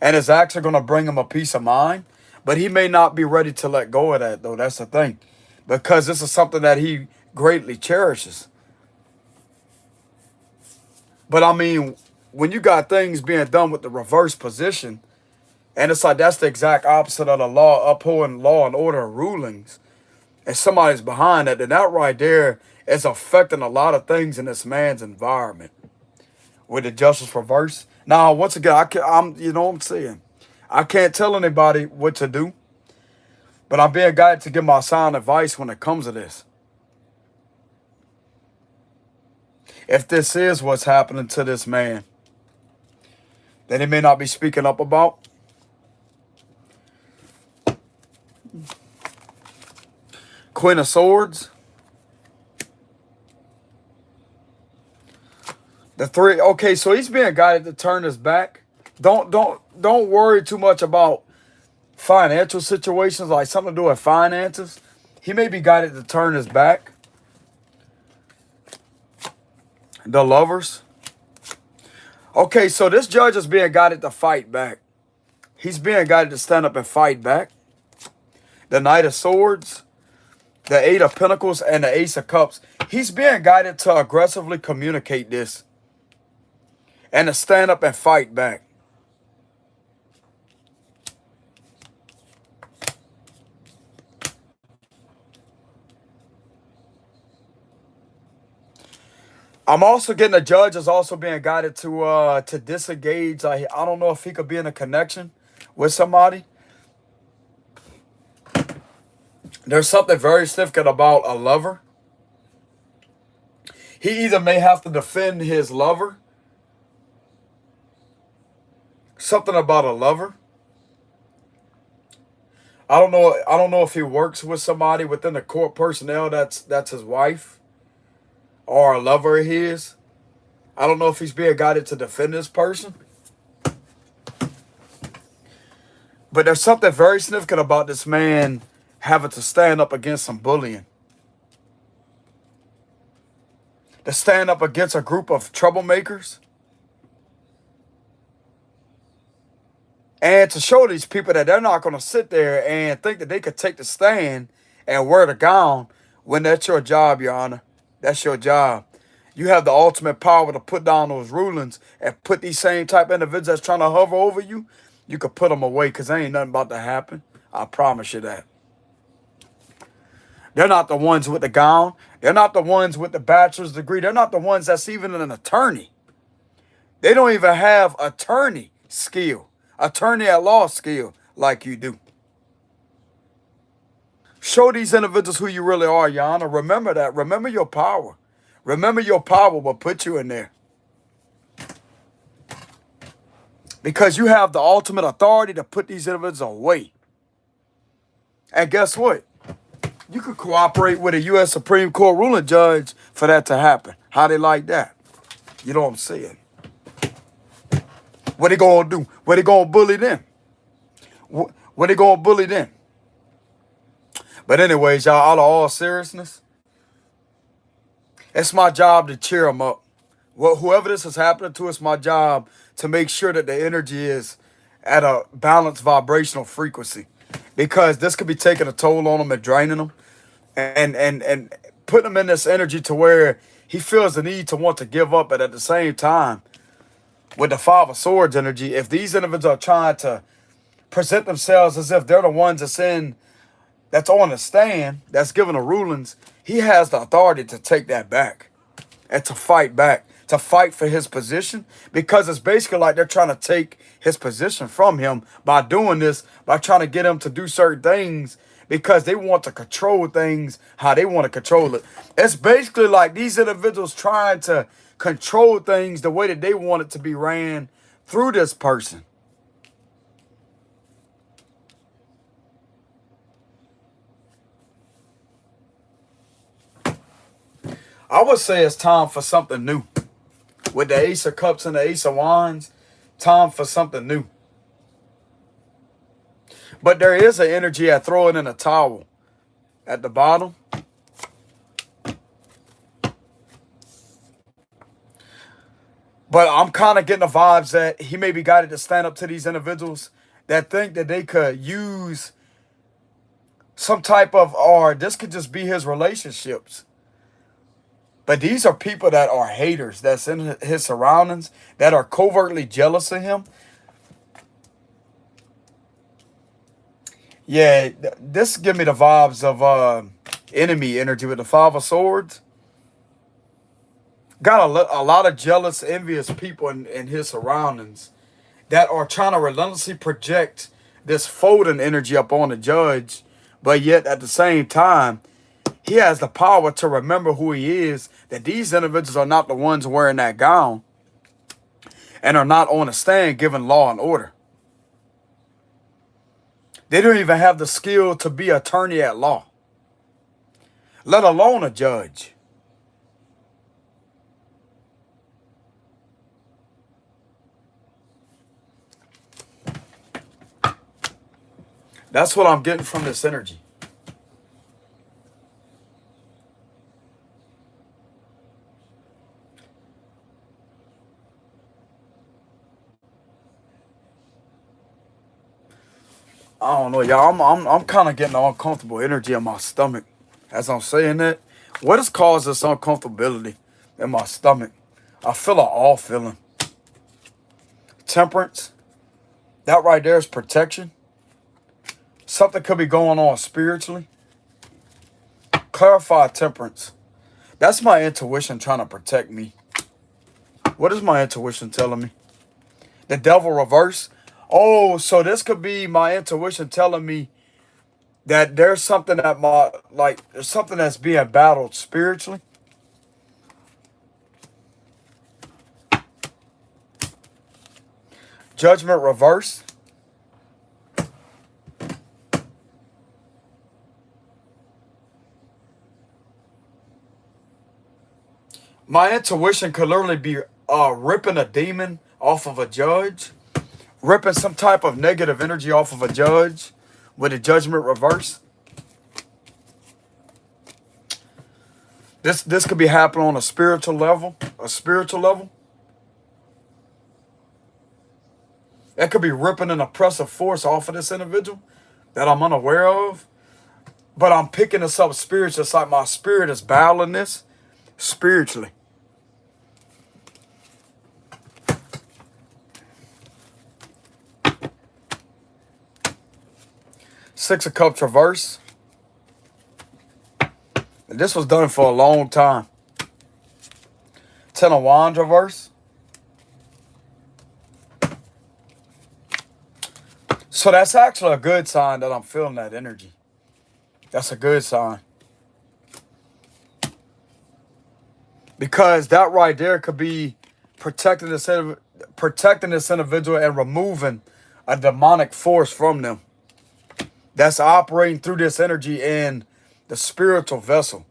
And it's actually going to bring him a peace of mind. But he may not be ready to let go of that, though. That's the thing. Because this is something that he greatly cherishes. But I mean, when you got things being done with the reverse position, and it's like that's the exact opposite of the law, upholding law and order rulings, and somebody's behind that, then that right there is affecting a lot of things in this man's environment with the justice reverse. Now, once again, you know what I'm saying? I can't tell anybody what to do, but I'm being guided to give my sound advice when it comes to this. If this is what's happening to this man, that he may not be speaking up about. Queen of Swords. The three. Okay, so he's being guided to turn his back. Don't worry too much about financial situations, like something to do with finances. He may be guided to turn his back. The Lovers. Okay, so this judge is being guided to fight back. He's being guided to stand up and fight back. The Knight of Swords, the Eight of Pentacles, and the Ace of Cups. He's being guided to aggressively communicate this and to stand up and fight back. I'm also getting the judge is also being guided to disengage. I don't know if he could be in a connection with somebody. There's something very significant about a lover. He either may have to defend his lover. Something about a lover. I don't know if he works with somebody within the court personnel that's his wife or a lover of his. I don't know if he's being guided to defend this person. But there's something very significant about this man having to stand up against some bullying. To stand up against a group of troublemakers. And to show these people that they're not going to sit there and think that they could take the stand and wear the gown when that's your job, Your Honor. That's your job. You have the ultimate power to put down those rulings and put these same type of individuals that's trying to hover over you. You could put them away because there ain't nothing about to happen. I promise you that. They're not the ones with the gown. They're not the ones with the bachelor's degree. They're not the ones that's even an attorney. They don't even have attorney skill, attorney at law skill like you do. Show these individuals who you really are, Your Honor. Remember that. Remember your power. Remember your power will put you in there. Because you have the ultimate authority to put these individuals away. And guess what? You could cooperate with a U.S. Supreme Court ruling judge for that to happen. How they like that? You know what I'm saying? What they gonna do? What they gonna bully them? What they gonna bully them? But anyways, y'all, out of all seriousness, it's my job to cheer them up. Well, whoever this is happening to, it's my job to make sure that the energy is at a balanced vibrational frequency, because this could be taking a toll on them and draining them, and putting him in this energy to where he feels the need to want to give up. But at the same time, with the Five of Swords energy, if these individuals are trying to present themselves as if they're the ones that's on the stand, that's giving the rulings, he has the authority to take that back and to fight back, to fight for his position, because it's basically like they're trying to take his position from him by doing this, by trying to get him to do certain things, because they want to control things how they want to control it. It's basically like these individuals trying to control things the way that they want it to be ran through this person. I would say it's time for something new. With the Ace of Cups and the Ace of Wands, time for something new. But there is an energy at throwing in a towel at the bottom. But I'm kind of getting the vibes that he may be guided to stand up to these individuals that think that they could use some type of, or this could just be his relationships. But these are people that are haters, that's in his surroundings, that are covertly jealous of him. Yeah, this give me the vibes of enemy energy with the Five of Swords. Got a lot of jealous, envious people in his surroundings that are trying to relentlessly project this folding energy up on the judge. But yet, at the same time, he has the power to remember who he is, that these individuals are not the ones wearing that gown and are not on the stand giving law and order. They don't even have the skill to be attorney at law, let alone a judge. That's what I'm getting from this energy. I don't know, y'all. I'm kind of getting uncomfortable energy in my stomach as I'm saying that. What has caused this uncomfortability in my stomach? I feel an awe feeling. Temperance. That right there is protection. Something could be going on spiritually. Clarify temperance. That's my intuition trying to protect me. What is my intuition telling me? The devil reverse. Oh, so this could be my intuition telling me that there's something that there's something that's being battled spiritually. Judgment reverse. My intuition could literally be ripping a demon off of a judge, ripping some type of negative energy off of a judge with a judgment reverse. This could be happening on a spiritual level. That could be ripping an oppressive force off of this individual that I'm unaware of. But I'm picking this up spiritually. It's like my spirit is battling this spiritually. Six of Cups reverse. This was done for a long time. Ten of Wands reverse. So that's actually a good sign that I'm feeling that energy. That's a good sign. Because that right there could be protecting this individual and removing a demonic force from them. that's operating through this energy in the spiritual vessel,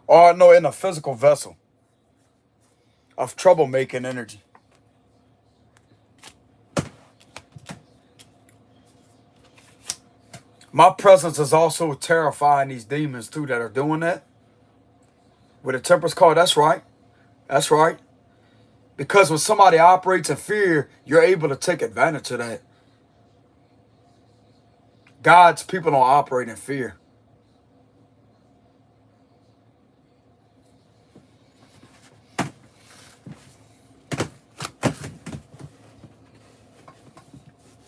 or no, in a physical vessel of troublemaking energy. My presence is also terrifying these demons too that are doing that. With a temperance card, that's right. That's right. Because when somebody operates in fear, you're able to take advantage of that. God's people don't operate in fear.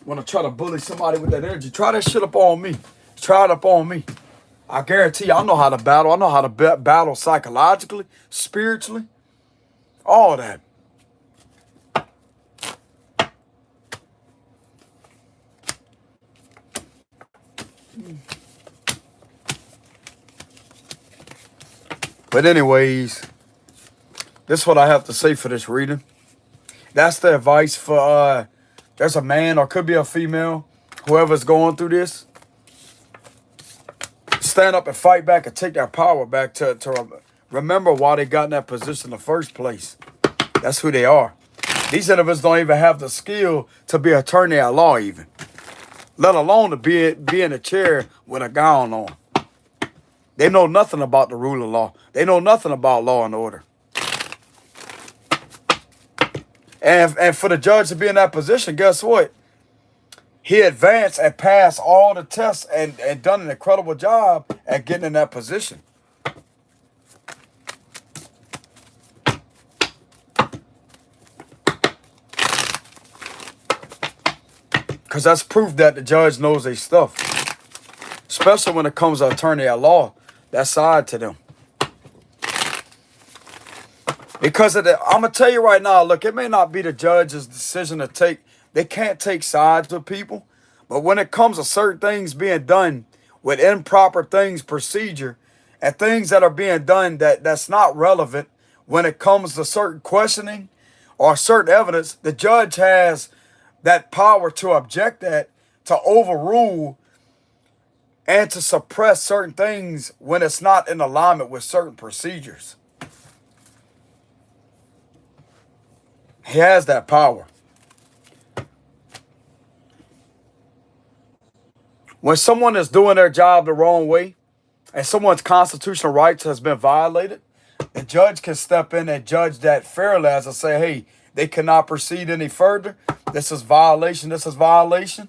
When I try to bully somebody with that energy, try that shit up on me. Try it up on me. I guarantee you, I know how to battle. I know how to battle psychologically, spiritually, all that. But anyways, this is what I have to say for this reading. That's the advice for, there's a man or could be a female, whoever's going through this. Stand up and fight back and take that power back to remember why they got in that position in the first place. That's who they are. These individuals don't even have the skill to be an attorney at law even, let alone to be in a chair with a gown on. They know nothing about the rule of law. They know nothing about law and order. And for the judge to be in that position, guess what? He advanced and passed all the tests and done an incredible job at getting in that position. Because that's proof that the judge knows their stuff. Especially when it comes to attorney at law. That's side to them. Because of I'm going to tell you right now, look, it may not be the judge's decision to take. They can't take sides with people. But when it comes to certain things being done with improper things, procedure, and things that are being done that's not relevant when it comes to certain questioning or certain evidence, the judge has that power to object that, to overrule, and to suppress certain things when it's not in alignment with certain procedures. He has that power. When someone is doing their job the wrong way and someone's constitutional rights has been violated, the judge can step in and judge that fairly as I say, hey, they cannot proceed any further. This is violation. This is violation.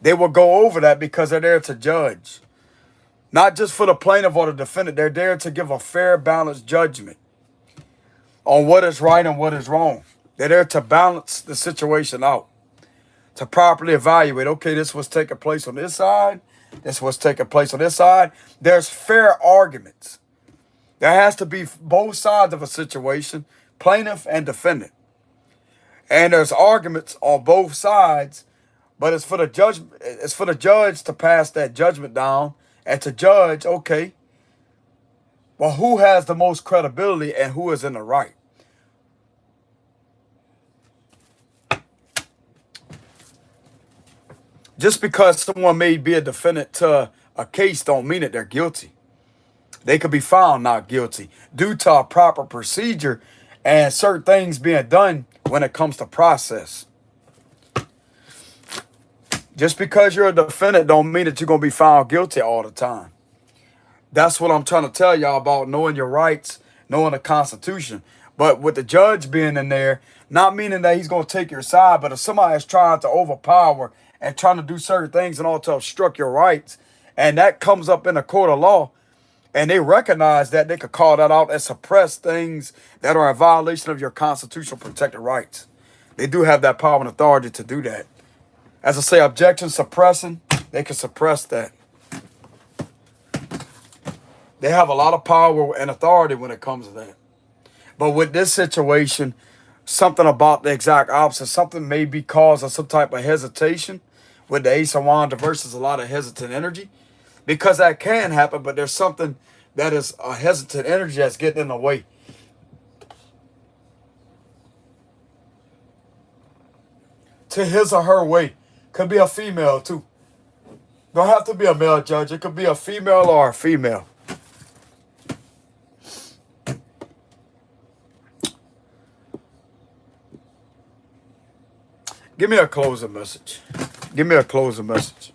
They will go over that because they're there to judge. Not just for the plaintiff or the defendant. They're there to give a fair, balanced judgment on what is right and what is wrong. They're there to balance the situation out, to properly evaluate, okay, this was taking place on this side, this was taking place on this side. There's fair arguments. There has to be both sides of a situation, plaintiff and defendant. And there's arguments on both sides, but it's for the judge to pass that judgment down and to judge, okay, well, who has the most credibility and who is in the right? Just because someone may be a defendant to a case don't mean that they're guilty. They could be found not guilty due to a proper procedure and certain things being done when it comes to process. Just because you're a defendant don't mean that you're going to be found guilty all the time. That's what I'm trying to tell y'all about knowing your rights, knowing the Constitution. But with the judge being in there, not meaning that he's going to take your side, but if somebody is trying to overpower and trying to do certain things and all to obstruct your rights, and that comes up in a court of law, and they recognize that, they could call that out and suppress things that are in violation of your constitutional protected rights. They do have that power and authority to do that. As I say, objection, suppressing, they can suppress that. They have a lot of power and authority when it comes to that. But with this situation, something about the exact opposite. Something may be causing some type of hesitation with the Ace of Wands versus a lot of hesitant energy. Because that can happen, but there's something that is a hesitant energy that's getting in the way. To his or her way. Could be a female too. Don't have to be a male judge. It could be a female or a female. Give me a closing message. Give me a closing message.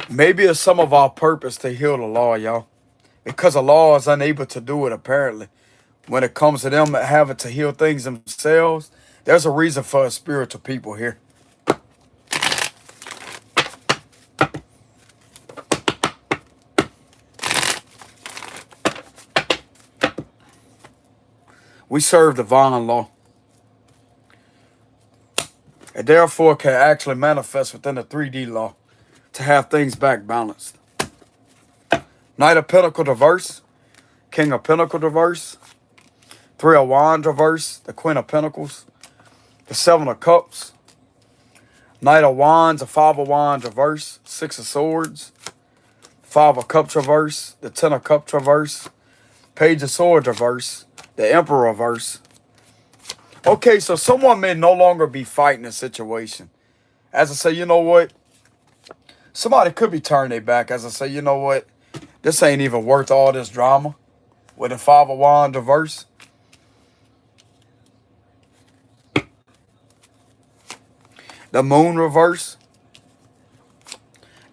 Maybe it's some of our purpose to heal the law, y'all. Because the law is unable to do it, apparently. When it comes to them having to heal things themselves, there's a reason for us spiritual people here. We serve divine law. And therefore can actually manifest within the 3D law to have things back balanced. Knight of Pentacles reverse. King of Pentacles reverse. Three of Wands reverse. The Queen of Pentacles. The Seven of Cups. Knight of Wands. The Five of Wands reverse. Six of Swords. Five of Cups reverse. The Ten of Cups reverse. Page of Swords reverse. The Emperor reverse. Okay, so someone may no longer be fighting a situation. As I say, you know what? Somebody could be turning their back. As I say, you know what? This ain't even worth all this drama. With the Five of Wands reverse. The Moon reverse.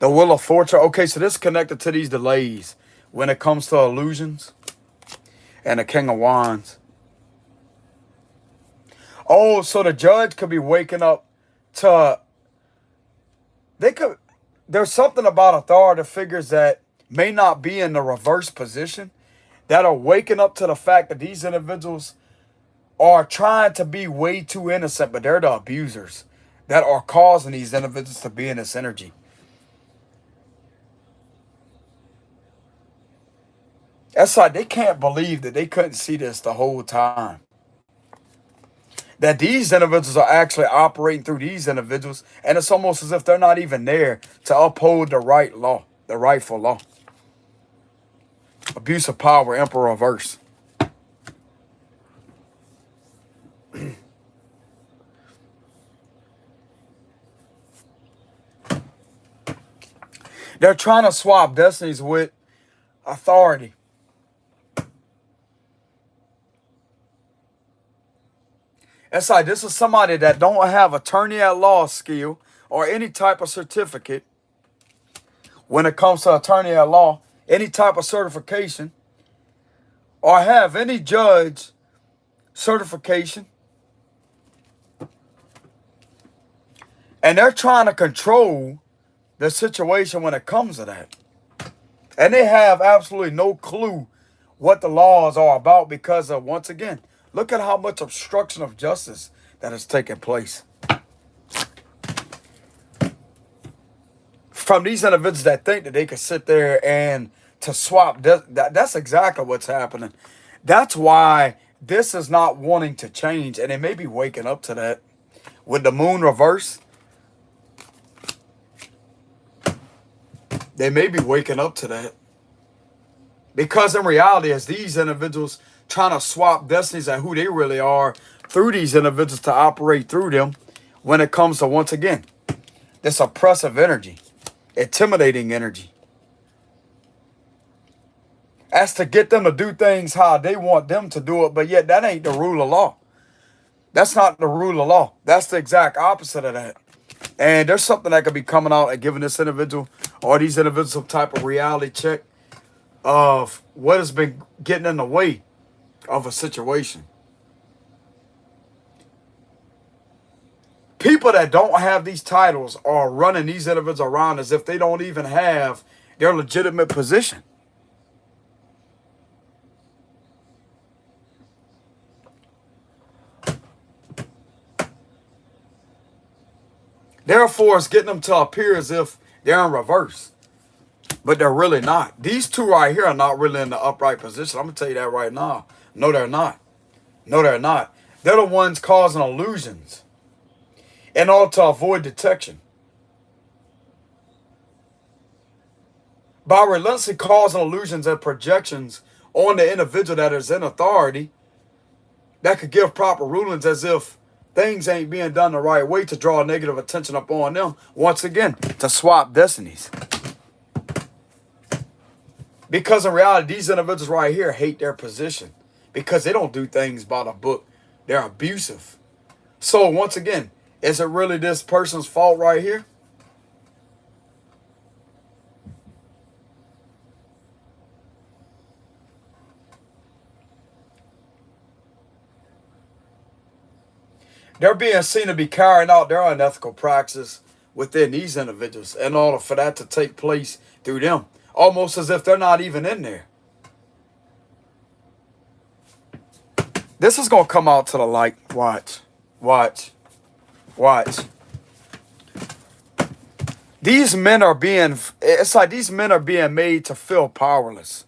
The Wheel of Fortune. Okay, so this is connected to these delays when it comes to illusions. And the King of Wands. Oh, so the judge could be waking up to... There's something about authority figures that may not be in the reverse position that are waking up to the fact that these individuals are trying to be way too innocent, but they're the abusers that are causing these individuals to be in this energy. That's like they can't believe that they couldn't see this the whole time. That these individuals are actually operating through these individuals, and it's almost as if they're not even there to uphold the right law, the rightful law. Abuse of power, Emperor reverse. They're trying to swap destinies with authority. It's like this is somebody that don't have attorney at law skill or any type of certificate when it comes to attorney at law, any type of certification, or have any judge certification. And they're trying to control the situation when it comes to that. And they have absolutely no clue what the laws are about because of, once again, look at how much obstruction of justice that has taken place. From these individuals that think that they can sit there and to swap, that's exactly what's happening. That's why this is not wanting to change, and they may be waking up to that. With the Moon reverse, they may be waking up to that. Because in reality, as these individuals trying to swap destinies and who they really are through these individuals to operate through them when it comes to, once again, this oppressive energy, intimidating energy. As to get them to do things how they want them to do it, but yet that ain't the rule of law. That's not the rule of law. That's the exact opposite of that. And there's something that could be coming out and giving this individual or these individuals some type of reality check of what has been getting in the way of a situation. People that don't have these titles are running these individuals around as if they don't even have their legitimate position. Therefore, it's getting them to appear as if they're in reverse. But they're really not. These two right here are not really in the upright position. I'm going to tell you that right now. No, they're not. No, they're not. They're the ones causing illusions in order to avoid detection. by relentlessly causing illusions and projections on the individual that is in authority that could give proper rulings as if things ain't being done the right way to draw negative attention upon them. Once again, to swap destinies. Because in reality, these individuals right here hate their position because they don't do things by the book. They're abusive. So once again, is it really this person's fault right here? They're being seen to be carrying out their unethical practices within these individuals in order for that to take place through them. Almost as if they're not even in there. This is going to come out to the light. Watch. Watch. Watch. These men are being, it's like these men are being made to feel powerless.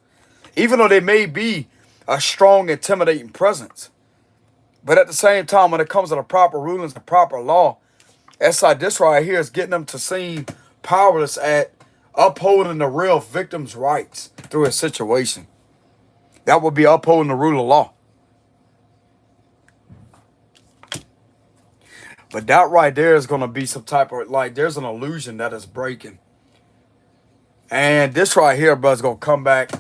Even though they may be a strong, intimidating presence. But at the same time, when it comes to the proper rulings, the proper law, it's like this right here is getting them to seem powerless at upholding the real victim's rights through a situation. That would be upholding the rule of law. But that right there is going to be some type of, like, there's an illusion that is breaking. And this right here, bro, is going to come back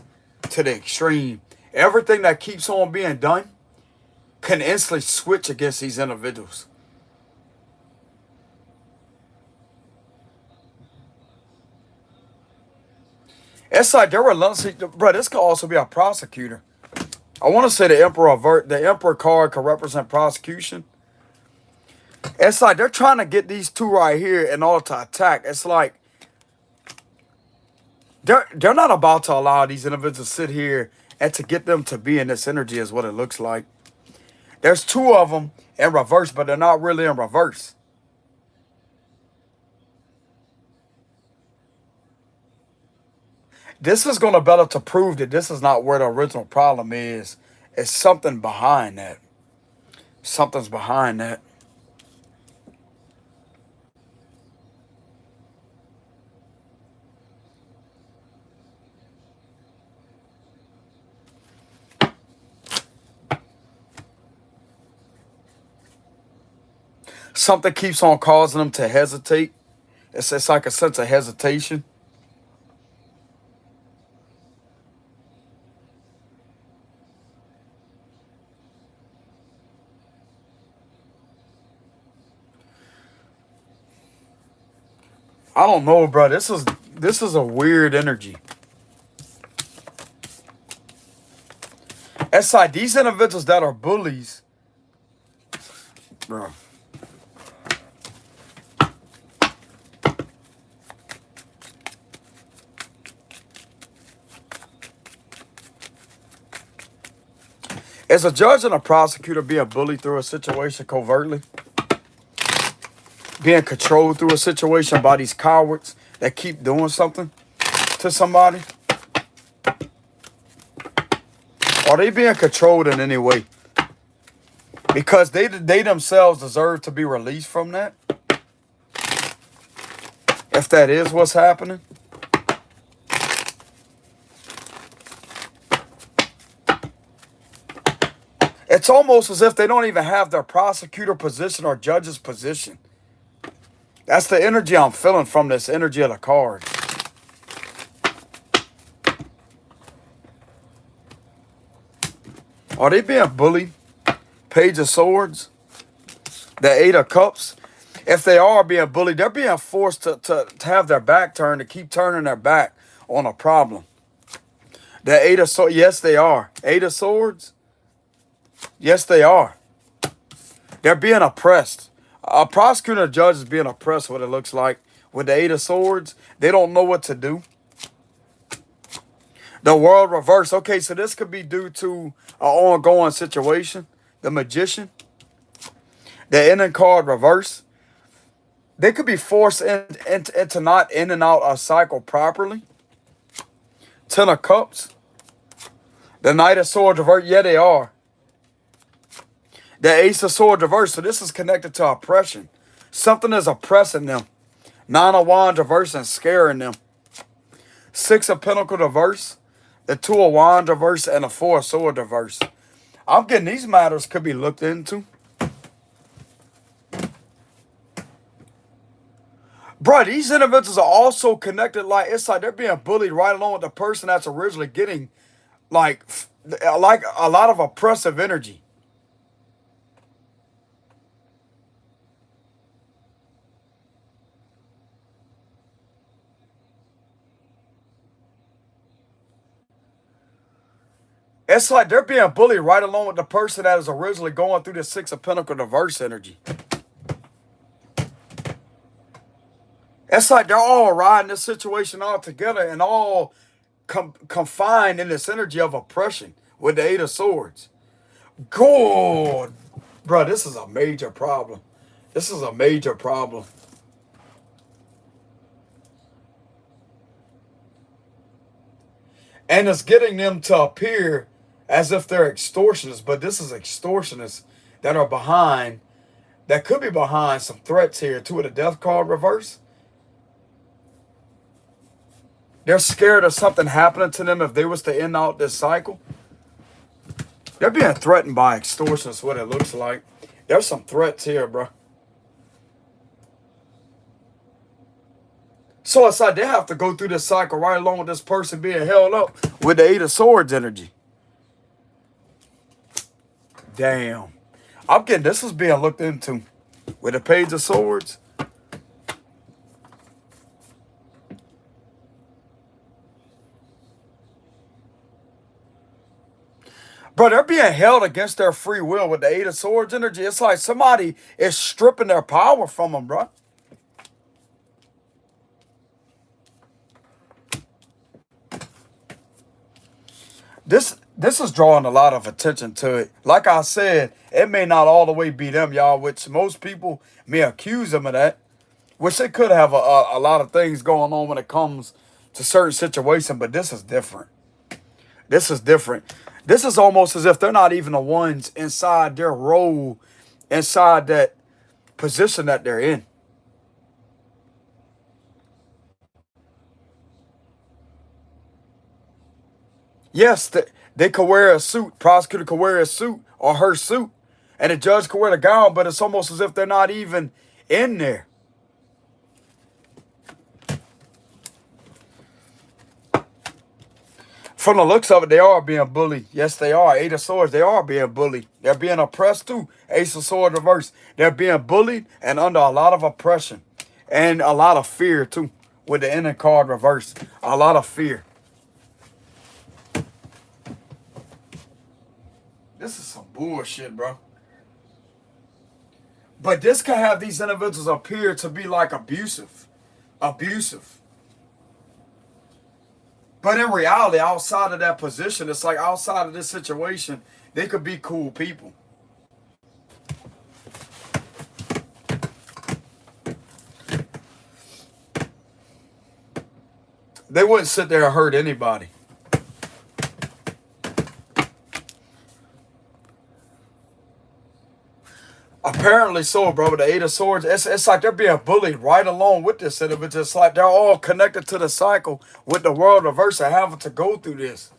to the extreme. Everything that keeps on being done can instantly switch against these individuals. It's like they're relentlessly, bro, this could also be a prosecutor. I want to say the Emperor card could represent prosecution. It's like they're trying to get these two right here in order to attack. It's like they're not about to allow these individuals to sit here and to get them to be in this energy is what it looks like. There's two of them in reverse, but they're not really in reverse. This is going to better to prove that this is not where the original problem is. It's something behind that. Something's behind that. Something keeps on causing them to hesitate. It's like a sense of hesitation. I don't know, bro. This is a weird energy. It's like these individuals that are bullies, bro. Is a judge and a prosecutor being bullied through a situation covertly? Being controlled through a situation by these cowards that keep doing something to somebody? Are they being controlled in any way? Because they themselves deserve to be released from that? If that is what's happening? It's almost as if they don't even have their prosecutor position or judge's position. That's the energy I'm feeling from this energy of the card. Are they being bullied? Page of Swords? The Eight of Cups? If they are being bullied, they're being forced to have their back turned, to keep turning their back on a problem. The Eight of Swords, yes they are. Eight of Swords? Yes they are. They're being oppressed. A prosecutor and judge is being oppressed, what it looks like. With the Eight of Swords, they don't know what to do. The World reverse. Okay, so this could be due to an ongoing situation. The Magician. The ending card reverse. They could be forced into not in and out a cycle properly. Ten of Cups. The Knight of Swords reverse. Yeah, they are. The Ace of Swords reverse. So this is connected to oppression. Something is oppressing them. Nine of Wands reverse and scaring them. Six of Pentacles reverse, the Two of Wands reverse, and the Four of Swords reverse. I'm getting these matters could be looked into. Bro, these individuals are also connected. Like, it's like they're being bullied right along with the person that's originally getting, like a lot of oppressive energy. It's like they're being bullied right along with the person that is originally going through the Six of Pentacles reverse energy. It's like they're all riding this situation all together and all confined in this energy of oppression with the Eight of Swords. God, bro, this is a major problem. This is a major problem. And it's getting them to appear as if they're extortionists, but this is extortionists that are behind, that could be behind some threats here. Two of the Death card reverse. They're scared of something happening to them if they was to end out this cycle. They're being threatened by extortionists, what it looks like. There's some threats here, bro. So it's like they have to go through this cycle right along with this person being held up with the Eight of Swords energy. Damn. I'm getting this is being looked into with the Page of Swords. Bro, they're being held against their free will with the Eight of Swords energy. It's like somebody is stripping their power from them, bro. This is drawing a lot of attention to it. Like I said, it may not all the way be them, y'all, which most people may accuse them of that. Which they could have a lot of things going on when it comes to certain situations, but this is different. This is different. This is almost as if they're not even the ones inside their role, inside that position that they're in. Yes, they could wear a suit. Prosecutor could wear a suit or her suit, and the judge could wear the gown, but it's almost as if they're not even in there. From the looks of it, they are being bullied. Yes, they are. Eight of Swords, they are being bullied. They're being oppressed too. Ace of Swords reverse. They're being bullied and under a lot of oppression and a lot of fear too. With the inner card reverse, a lot of fear. This is some bullshit, bro. But this can have these individuals appear to be like abusive. Abusive. But in reality, outside of that position, it's like outside of this situation, they could be cool people. They wouldn't sit there and hurt anybody. Apparently so, bro. With the Eight of Swords, it's like they're being bullied right along with this individual. It's like they're all connected to the cycle with the world reverse and having to go through this.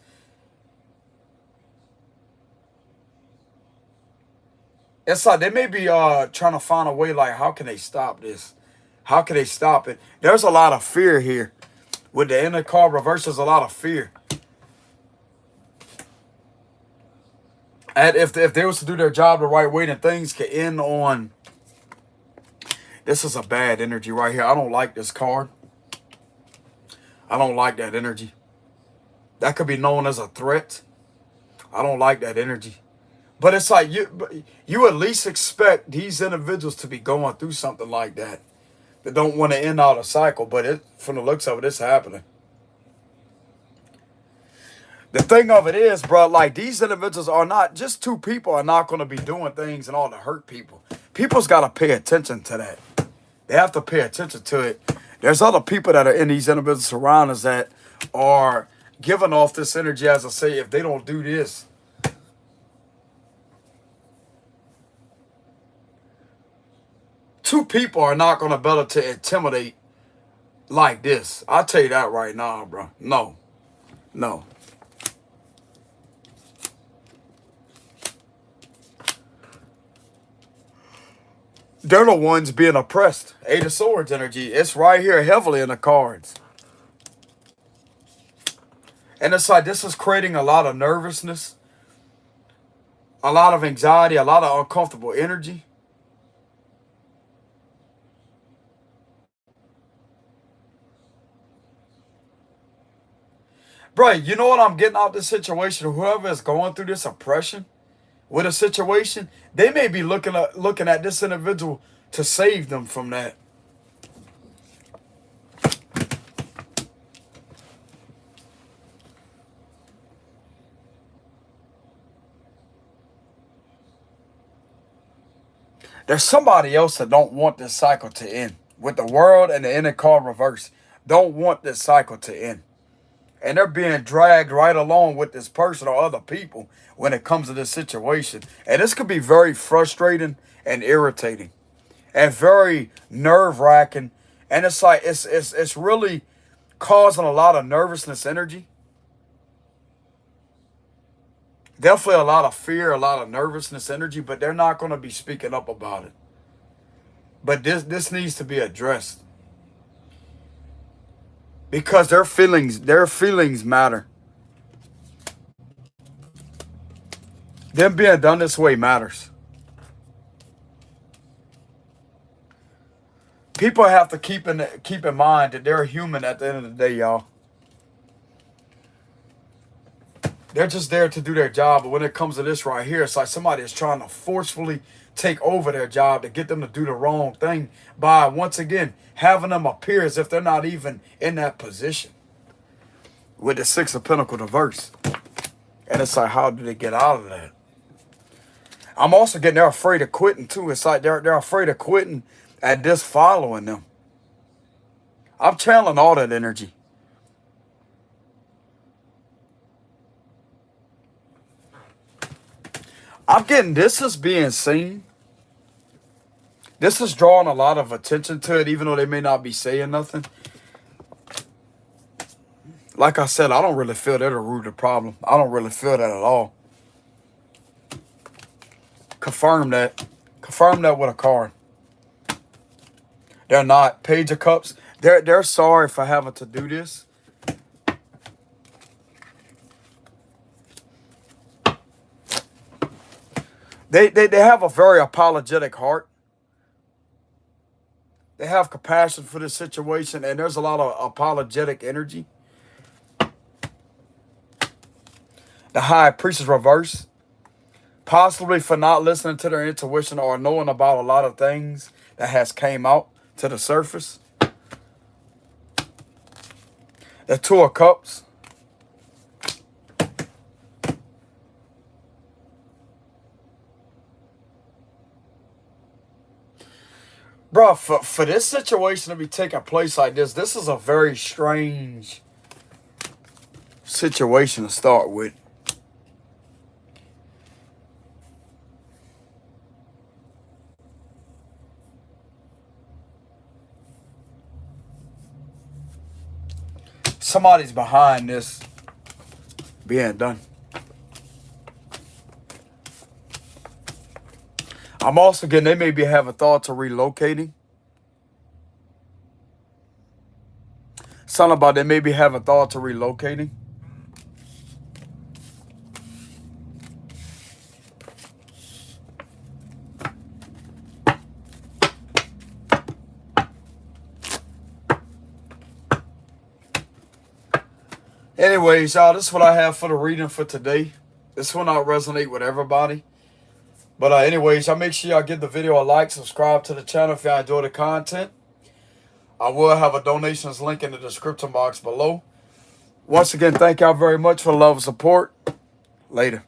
It's like they may be trying to find a way, like, how can they stop this? How can they stop it? There's a lot of fear here. With the inner card reverse, there's a lot of fear. And if they was to do their job the right way, then things could end on. This is a bad energy right here. I don't like this card. I don't like that energy. That could be known as a threat. I don't like that energy. But it's like you at least expect these individuals to be going through something like that. That don't want to end out a cycle. But from the looks of it, it's happening. The thing of it is, bro, like these individuals are not, just two people are not going to be doing things and all to hurt people. People's got to pay attention to that. They have to pay attention to it. There's other people that are in these individual surroundings that are giving off this energy, as I say, if they don't do this. Two people are not going to be able to intimidate like this. I'll tell you that right now, bro. No. No. They're the ones being oppressed. Eight of Swords energy. It's right here heavily in the cards. And it's like this is creating a lot of nervousness, a lot of anxiety, a lot of uncomfortable energy. Bro, you know what I'm getting out of this situation? Whoever is going through this oppression with a situation, they may be looking at this individual to save them from that. There's somebody else that don't want this cycle to end. With the world and the inner card reverse, don't want this cycle to end. And they're being dragged right along with this person or other people when it comes to this situation. And this could be very frustrating and irritating and very nerve-wracking. And it's like it's really causing a lot of nervousness energy. Definitely a lot of fear, a lot of nervousness energy, but they're not going to be speaking up about it. But this needs to be addressed. Because their feelings matter. Them being done this way matters. People have to keep in mind that they're human at the end of the day, y'all. They're just there to do their job, but when it comes to this right here, it's like somebody is trying to forcefully take over their job to get them to do the wrong thing by, once again, having them appear as if they're not even in that position. With the Six of Pentacles reverse. And it's like, how do they get out of that? I'm also getting they're afraid of quitting too. It's like they're afraid of quitting and this following them. I'm channeling all that energy. I'm getting this is being seen. This is drawing a lot of attention to it, even though they may not be saying nothing. Like I said, I don't really feel they're the root of the problem. I don't really feel that at all. Confirm that. Confirm that with a card. They're not. Page of Cups. They're sorry for having to do this. They have a very apologetic heart. They have compassion for this situation, and there's a lot of apologetic energy. The High Priestess reverse. Possibly for not listening to their intuition or knowing about a lot of things that has came out to the surface. The Two of Cups. Bro, for this situation to be taking place like this is a very strange situation to start with. Somebody's behind this being done. I'm also getting they maybe have a thought of relocating. Something about they maybe have a thought of relocating. Anyways, y'all, this is what I have for the reading for today. This will not resonate with everybody. But anyways, y'all make sure y'all give the video a like, subscribe to the channel if y'all enjoy the content. I will have a donations link in the description box below. Once again, thank y'all very much for the love and support. Later.